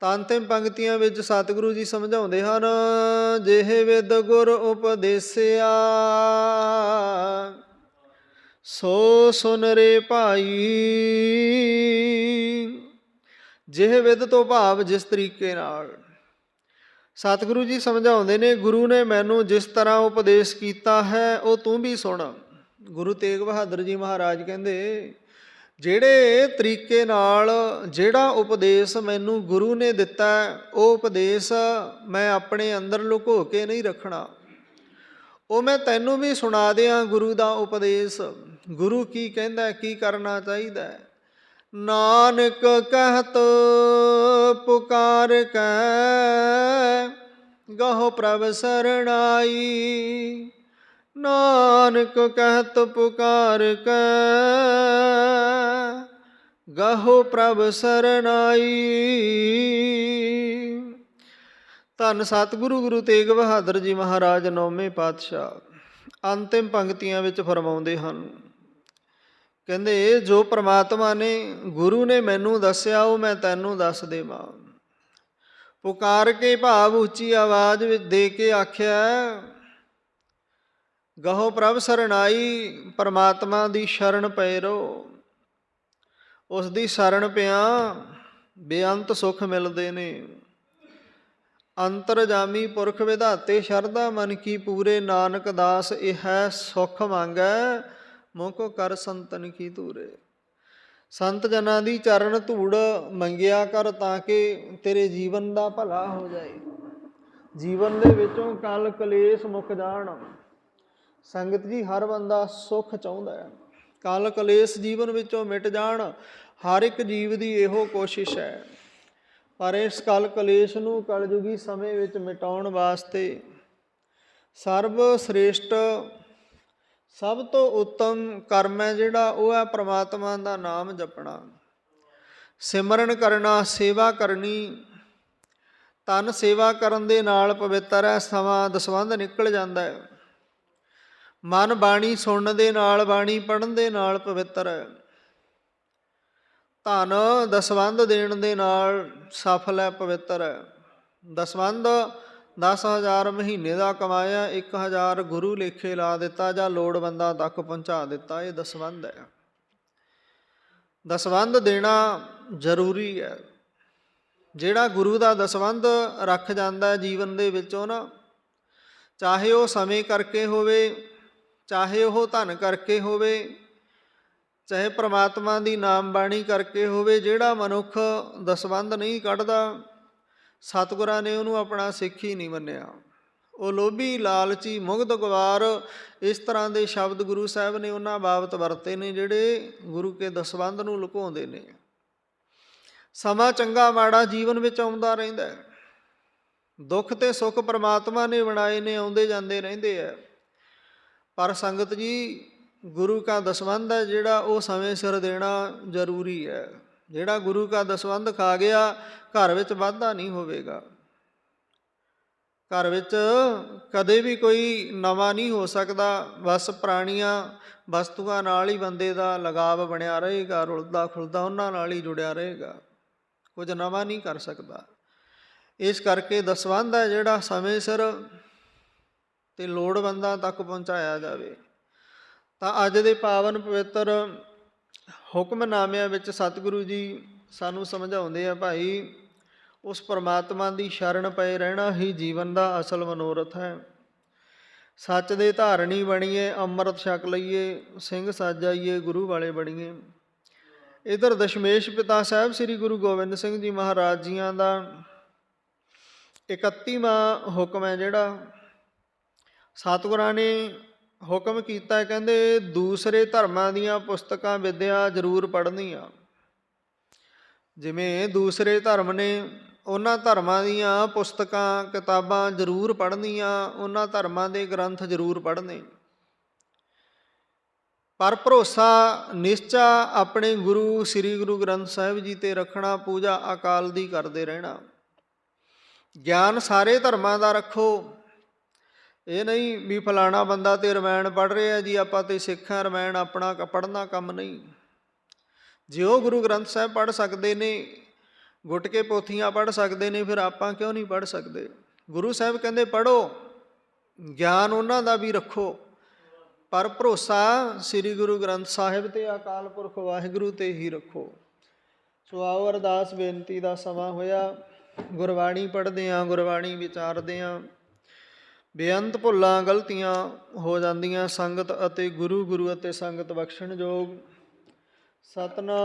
ਤਾਂ ਅੰਤਿਮ ਪੰਕਤੀਆਂ ਵਿੱਚ ਸਤਿਗੁਰੂ ਜੀ ਸਮਝਾਉਂਦੇ ਹਨ, ਜਿਹੇ ਵਿਦ ਗੁਰ ਉਪਦੇਸਿਆ ਸੋ ਸੁਨ ਰੇ ਭਾਈ। ਜਿਹੇ ਵਿਦ ਤੋਂ ਭਾਵ ਜਿਸ ਤਰੀਕੇ ਨਾਲ। ਸਤਿਗੁਰੂ ਜੀ ਸਮਝਾਉਂਦੇ ਨੇ, ਗੁਰੂ ਨੇ ਮੈਨੂੰ ਜਿਸ ਤਰ੍ਹਾਂ ਉਪਦੇਸ਼ ਕੀਤਾ ਹੈ ਉਹ ਤੂੰ ਵੀ ਸੁਣ। ਗੁਰੂ ਤੇਗ ਬਹਾਦਰ ਜੀ ਮਹਾਰਾਜ ਕਹਿੰਦੇ, ਜਿਹੜੇ ਤਰੀਕੇ ਨਾਲ, ਜਿਹੜਾ ਉਪਦੇਸ਼ ਮੈਨੂੰ ਗੁਰੂ ਨੇ ਦਿੱਤਾ, ਉਹ ਉਪਦੇਸ਼ ਮੈਂ ਆਪਣੇ ਅੰਦਰ ਲੁਕੋ ਕੇ ਨਹੀਂ ਰੱਖਣਾ, ਉਹ ਮੈਂ ਤੈਨੂੰ ਵੀ ਸੁਣਾ ਦਿਆਂ। ਗੁਰੂ ਦਾ ਉਪਦੇਸ਼, ਗੁਰੂ ਕੀ ਕਹਿੰਦਾ, ਕੀ ਕਰਨਾ ਚਾਹੀਦਾ। ਨਾਨਕ ਕਹਿਤ ਪੁਕਾਰ ਕੈ ਗਹੁ ਪ੍ਰਭ ਸਰਣਾਈ। ਨਾਨਕ ਕਹਿਤ ਪੁਕਾਰ ਕੈ ਗਹੁ ਪ੍ਰਭ ਸਰਣਾਈ। ਧੰਨ ਸਤਿਗੁਰੂ ਗੁਰੂ ਤੇਗ ਬਹਾਦਰ ਜੀ ਮਹਾਰਾਜ 9ਵੇਂ ਪਾਤਸ਼ਾਹ ਅੰਤਿਮ ਪੰਕਤੀਆਂ ਵਿੱਚ ਫਰਮਾਉਂਦੇ ਹਨ, ਕਹਿੰਦੇ ਜੋ ਪ੍ਰਮਾਤਮਾ ਨੇ, ਗੁਰੂ ਨੇ ਮੈਨੂੰ ਦੱਸਿਆ ਉਹ ਮੈਂ ਤੈਨੂੰ ਦੱਸ ਦੇਵਾਂ। ਪੁਕਾਰ ਕੇ ਭਾਵ ਉੱਚੀ ਆਵਾਜ਼ ਵਿੱਚ ਦੇ ਕੇ ਆਖਿਆ, ਗਹੁ ਪ੍ਰਭ ਸਰਣਾਈ, ਪਰਮਾਤਮਾ ਦੀ ਸ਼ਰਨ ਪਏ ਰਹੋ। ਉਸ ਦੀ ਸ਼ਰਨ ਪਿਆ ਬੇਅੰਤ ਸੁੱਖ ਮਿਲਦੇ ਨੇ। ਅੰਤਰਜਾਮੀ ਪੁਰਖ ਵਿਧਾਤੇ ਸ਼ਰਧਾ ਮਨ ਕੀ ਪੂਰੇ। ਨਾਨਕ ਦਾਸ ਇਹ ਹੈ ਸੁੱਖ ਮੰਗੈ ਮੁਖ ਕਰ ਸੰਤਨ ਕੀ ਧੂਰੇ। ਸੰਤ ਜਨਾਂ ਦੀ ਚਰਨ ਧੂੜ ਮੰਗਿਆ ਕਰ ਤਾਂ ਕਿ ਤੇਰੇ ਜੀਵਨ ਦਾ ਭਲਾ ਹੋ ਜਾਏ, ਜੀਵਨ ਦੇ ਵਿੱਚੋਂ ਕਲ ਕਲੇਸ਼ ਮੁੱਕ ਜਾਣ। ਸੰਗਤ ਜੀ, ਹਰ ਬੰਦਾ ਸੁੱਖ ਚਾਹੁੰਦਾ ਹੈ, ਕਲ ਕਲੇਸ਼ ਜੀਵਨ ਵਿੱਚੋਂ ਮਿਟ ਜਾਣ। ਹਰ ਇੱਕ ਜੀਵ ਦੀ ਇਹੋ ਕੋਸ਼ਿਸ਼ ਹੈ। ਪਰ ਇਸ ਕਲ ਕਲੇਸ਼ ਨੂੰ ਕਲਯੁਗੀ ਸਮੇਂ ਵਿੱਚ ਮਿਟਾਉਣ ਵਾਸਤੇ ਸਰਬ ਸ੍ਰੇਸ਼ਟ, ਸਭ ਤੋਂ ਉੱਤਮ ਕਰਮ ਹੈ ਜਿਹੜਾ, ਉਹ ਹੈ ਪ੍ਰਮਾਤਮਾ ਦਾ ਨਾਮ ਜਪਣਾ, ਸਿਮਰਨ ਕਰਨਾ, ਸੇਵਾ ਕਰਨੀ। ਤਨ ਸੇਵਾ ਕਰਨ ਦੇ ਨਾਲ ਪਵਿੱਤਰ ਹੈ, ਸਮਾਂ ਦਸਵੰਧ ਨਿਕਲ ਜਾਂਦਾ ਹੈ। ਮਨ ਬਾਣੀ ਸੁਣਨ ਦੇ ਨਾਲ, ਬਾਣੀ ਪੜ੍ਹਨ ਦੇ ਨਾਲ ਪਵਿੱਤਰ ਹੈ। ਧਨ ਦਸਵੰਧ ਦੇਣ ਦੇ ਨਾਲ ਸਫਲ ਹੈ, ਪਵਿੱਤਰ ਹੈ। ਦਸਵੰਧ 10,000 ਮਹੀਨੇ ਦਾ ਕਮਾਇਆ, 1,000 ਗੁਰੂ ਲੇਖੇ ਲਾ ਦਿੱਤਾ ਜਾਂ ਲੋੜਵੰਦਾਂ ਤੱਕ ਪਹੁੰਚਾ ਦਿੱਤਾ, ਇਹ ਦਸਵੰਧ ਹੈ। ਦਸਵੰਧ ਦੇਣਾ ਜ਼ਰੂਰੀ ਹੈ। ਜਿਹੜਾ ਗੁਰੂ ਦਾ ਦਸਵੰਧ ਰੱਖ ਜਾਂਦਾ ਜੀਵਨ ਦੇ ਵਿੱਚੋਂ ਨਾ, ਚਾਹੇ ਉਹ ਸਮੇਂ ਕਰਕੇ ਹੋਵੇ, ਚਾਹੇ ਉਹ ਧਨ ਕਰਕੇ ਹੋਵੇ, ਚਾਹੇ ਪ੍ਰਮਾਤਮਾ ਦੀ ਨਾਮ ਬਾਣੀ ਕਰਕੇ ਹੋਵੇ, ਜਿਹੜਾ ਮਨੁੱਖ ਦਸਵੰਧ ਨਹੀਂ ਕੱਢਦਾ, ਸਤਿਗੁਰਾਂ ਨੇ ਉਹਨੂੰ ਆਪਣਾ ਸਿੱਖ ਹੀ ਨਹੀਂ ਮੰਨਿਆ। ਉਹ ਲੋਭੀ, ਲਾਲਚੀ, ਮੁਗਧ ਗਵਾਰ, ਇਸ ਤਰ੍ਹਾਂ ਦੇ ਸ਼ਬਦ ਗੁਰੂ ਸਾਹਿਬ ਨੇ ਉਹਨਾਂ ਬਾਬਤ ਵਰਤੇ ਨੇ ਜਿਹੜੇ ਗੁਰੂ ਕੇ ਦਸਵੰਧ ਨੂੰ ਲੁਕਾਉਂਦੇ ਨੇ। ਸਮਾਂ ਚੰਗਾ ਮਾੜਾ ਜੀਵਨ ਵਿੱਚ ਆਉਂਦਾ ਰਹਿੰਦਾ ਹੈ। ਦੁੱਖ ਤੇ ਸੁੱਖ ਪ੍ਰਮਾਤਮਾ ਨੇ ਬਣਾਏ ਨੇ, ਆਉਂਦੇ ਜਾਂਦੇ ਰਹਿੰਦੇ ਹੈ। ਪਰ ਸੰਗਤ ਜੀ, ਗੁਰੂ ਕਾ ਦਸਵੰਧ ਹੈ ਜਿਹੜਾ, ਉਹ ਸਮੇਂ ਸਿਰ ਦੇਣਾ ਜ਼ਰੂਰੀ ਹੈ। ਜਿਹੜਾ ਗੁਰੂ ਕਾ ਦਸਵੰਧ ਖਾ ਗਿਆ, ਘਰ ਵਿੱਚ ਵਾਧਾ ਨਹੀਂ ਹੋਵੇਗਾ। ਘਰ ਵਿੱਚ ਕਦੇ ਵੀ ਕੋਈ ਨਵਾਂ ਨਹੀਂ ਹੋ ਸਕਦਾ। ਬਸ ਪੁਰਾਣੀਆਂ ਵਸਤੂਆਂ ਨਾਲ ਹੀ ਬੰਦੇ ਦਾ ਲਗਾਵ ਬਣਿਆ ਰਹੇਗਾ, ਰੁਲਦਾ ਖੁੱਲਦਾ ਉਹਨਾਂ ਨਾਲ ਹੀ ਜੁੜਿਆ ਰਹੇਗਾ, ਕੁਝ ਨਵਾਂ ਨਹੀਂ ਕਰ ਸਕਦਾ। ਇਸ ਕਰਕੇ ਦਸਵੰਧ ਹੈ ਜਿਹੜਾ, ਸਮੇਂ ਸਿਰ ਅਤੇ ਲੋੜਵੰਦਾਂ ਤੱਕ ਪਹੁੰਚਾਇਆ ਜਾਵੇ। ਤਾਂ ਅੱਜ ਦੇ ਪਾਵਨ ਪਵਿੱਤਰ ਹੁਕਮਨਾਮਿਆਂ ਵਿੱਚ ਸਤਿਗੁਰੂ ਜੀ ਸਾਨੂੰ ਸਮਝਾਉਂਦੇ ਆ, ਭਾਈ ਉਸ ਪਰਮਾਤਮਾ ਦੀ ਸ਼ਰਨ ਪਏ ਰਹਿਣਾ ਹੀ ਜੀਵਨ ਦਾ ਅਸਲ ਮਨੋਰਥ ਹੈ। ਸੱਚ ਦੇ ਧਾਰਨੀ ਬਣੀਏ, ਅੰਮ੍ਰਿਤ ਛਕ ਲਈਏ, ਸਿੰਘ ਸਾਜਾਈਏ, ਗੁਰੂ ਵਾਲੇ ਬਣੀਏ। ਇੱਧਰ ਦਸ਼ਮੇਸ਼ ਪਿਤਾ ਸਾਹਿਬ ਸ੍ਰੀ ਗੁਰੂ ਗੋਬਿੰਦ ਸਿੰਘ ਜੀ ਮਹਾਰਾਜ ਜੀਆਂ ਦਾ 31ਵਾਂ ਹੁਕਮ ਹੈ ਜਿਹੜਾ, ਸਤਿਗੁਰਾਂ ਨੇ ਹੁਕਮ ਕੀਤਾ, ਕਹਿੰਦੇ ਦੂਸਰੇ ਧਰਮਾਂ ਦੀਆਂ ਪੁਸਤਕਾਂ ਵਿਦਿਆ ਜ਼ਰੂਰ ਪੜ੍ਹਨੀਆਂ। ਜਿਵੇਂ ਦੂਸਰੇ ਧਰਮ ਨੇ, ਉਹਨਾਂ ਧਰਮਾਂ ਦੀਆਂ ਪੁਸਤਕਾਂ ਕਿਤਾਬਾਂ ਜ਼ਰੂਰ ਪੜ੍ਹਨੀਆਂ, ਉਹਨਾਂ ਧਰਮਾਂ ਦੇ ਗ੍ਰੰਥ ਜ਼ਰੂਰ ਪੜ੍ਹਨੇ। ਪਰ ਭਰੋਸਾ ਨਿਸ਼ਚਾ ਆਪਣੇ ਗੁਰੂ ਸ੍ਰੀ ਗੁਰੂ ਗ੍ਰੰਥ ਸਾਹਿਬ ਜੀ 'ਤੇ ਰੱਖਣਾ, ਪੂਜਾ ਅਕਾਲ ਦੀ ਕਰਦੇ ਰਹਿਣਾ। ਗਿਆਨ ਸਾਰੇ ਧਰਮਾਂ ਦਾ ਰੱਖੋ। ਇਹ ਨਹੀਂ ਵੀ ਫਲਾਣਾ ਬੰਦਾ ਤੇ ਰਮਾਇਣ ਪੜ੍ਹ ਰਿਹਾ ਜੀ, ਆਪਾਂ ਤੇ ਸਿੱਖ ਹਾਂ, ਰਮਾਇਣ ਆਪਣਾ ਪੜ੍ਹਨਾ ਕੰਮ ਨਹੀਂ। ਜੇ ਉਹ ਗੁਰੂ ਗ੍ਰੰਥ ਸਾਹਿਬ ਪੜ੍ਹ ਸਕਦੇ ਨੇ, ਗੁੱਟ ਕੇ ਪੋਥੀਆਂ ਪੜ੍ਹ ਸਕਦੇ ਨੇ, ਫਿਰ ਆਪਾਂ ਕਿਉਂ ਨਹੀਂ ਪੜ੍ਹ ਸਕਦੇ? ਗੁਰੂ ਸਾਹਿਬ ਕਹਿੰਦੇ ਪੜ੍ਹੋ, ਗਿਆਨ ਉਹਨਾਂ ਦਾ ਵੀ ਰੱਖੋ, ਪਰ ਭਰੋਸਾ ਸ੍ਰੀ ਗੁਰੂ ਗ੍ਰੰਥ ਸਾਹਿਬ ਅਤੇ ਅਕਾਲ ਪੁਰਖ ਵਾਹਿਗੁਰੂ 'ਤੇ ਹੀ ਰੱਖੋ। ਸੋ ਆਓ, ਅਰਦਾਸ ਬੇਨਤੀ ਦਾ ਸਮਾਂ ਹੋਇਆ। ਗੁਰਬਾਣੀ ਪੜ੍ਹਦੇ ਹਾਂ, ਗੁਰਬਾਣੀ ਵਿਚਾਰਦੇ ਹਾਂ। ਬੇਅੰਤ ਭੁੱਲਾਂ ਗਲਤੀਆਂ ਹੋ ਜਾਂਦੀਆਂ। ਸੰਗਤ ਅਤੇ ਗੁਰੂ, ਗੁਰੂ ਅਤੇ ਸੰਗਤ ਬਖਸ਼ਣਯੋਗ। ਸਤਿਨਾਮ।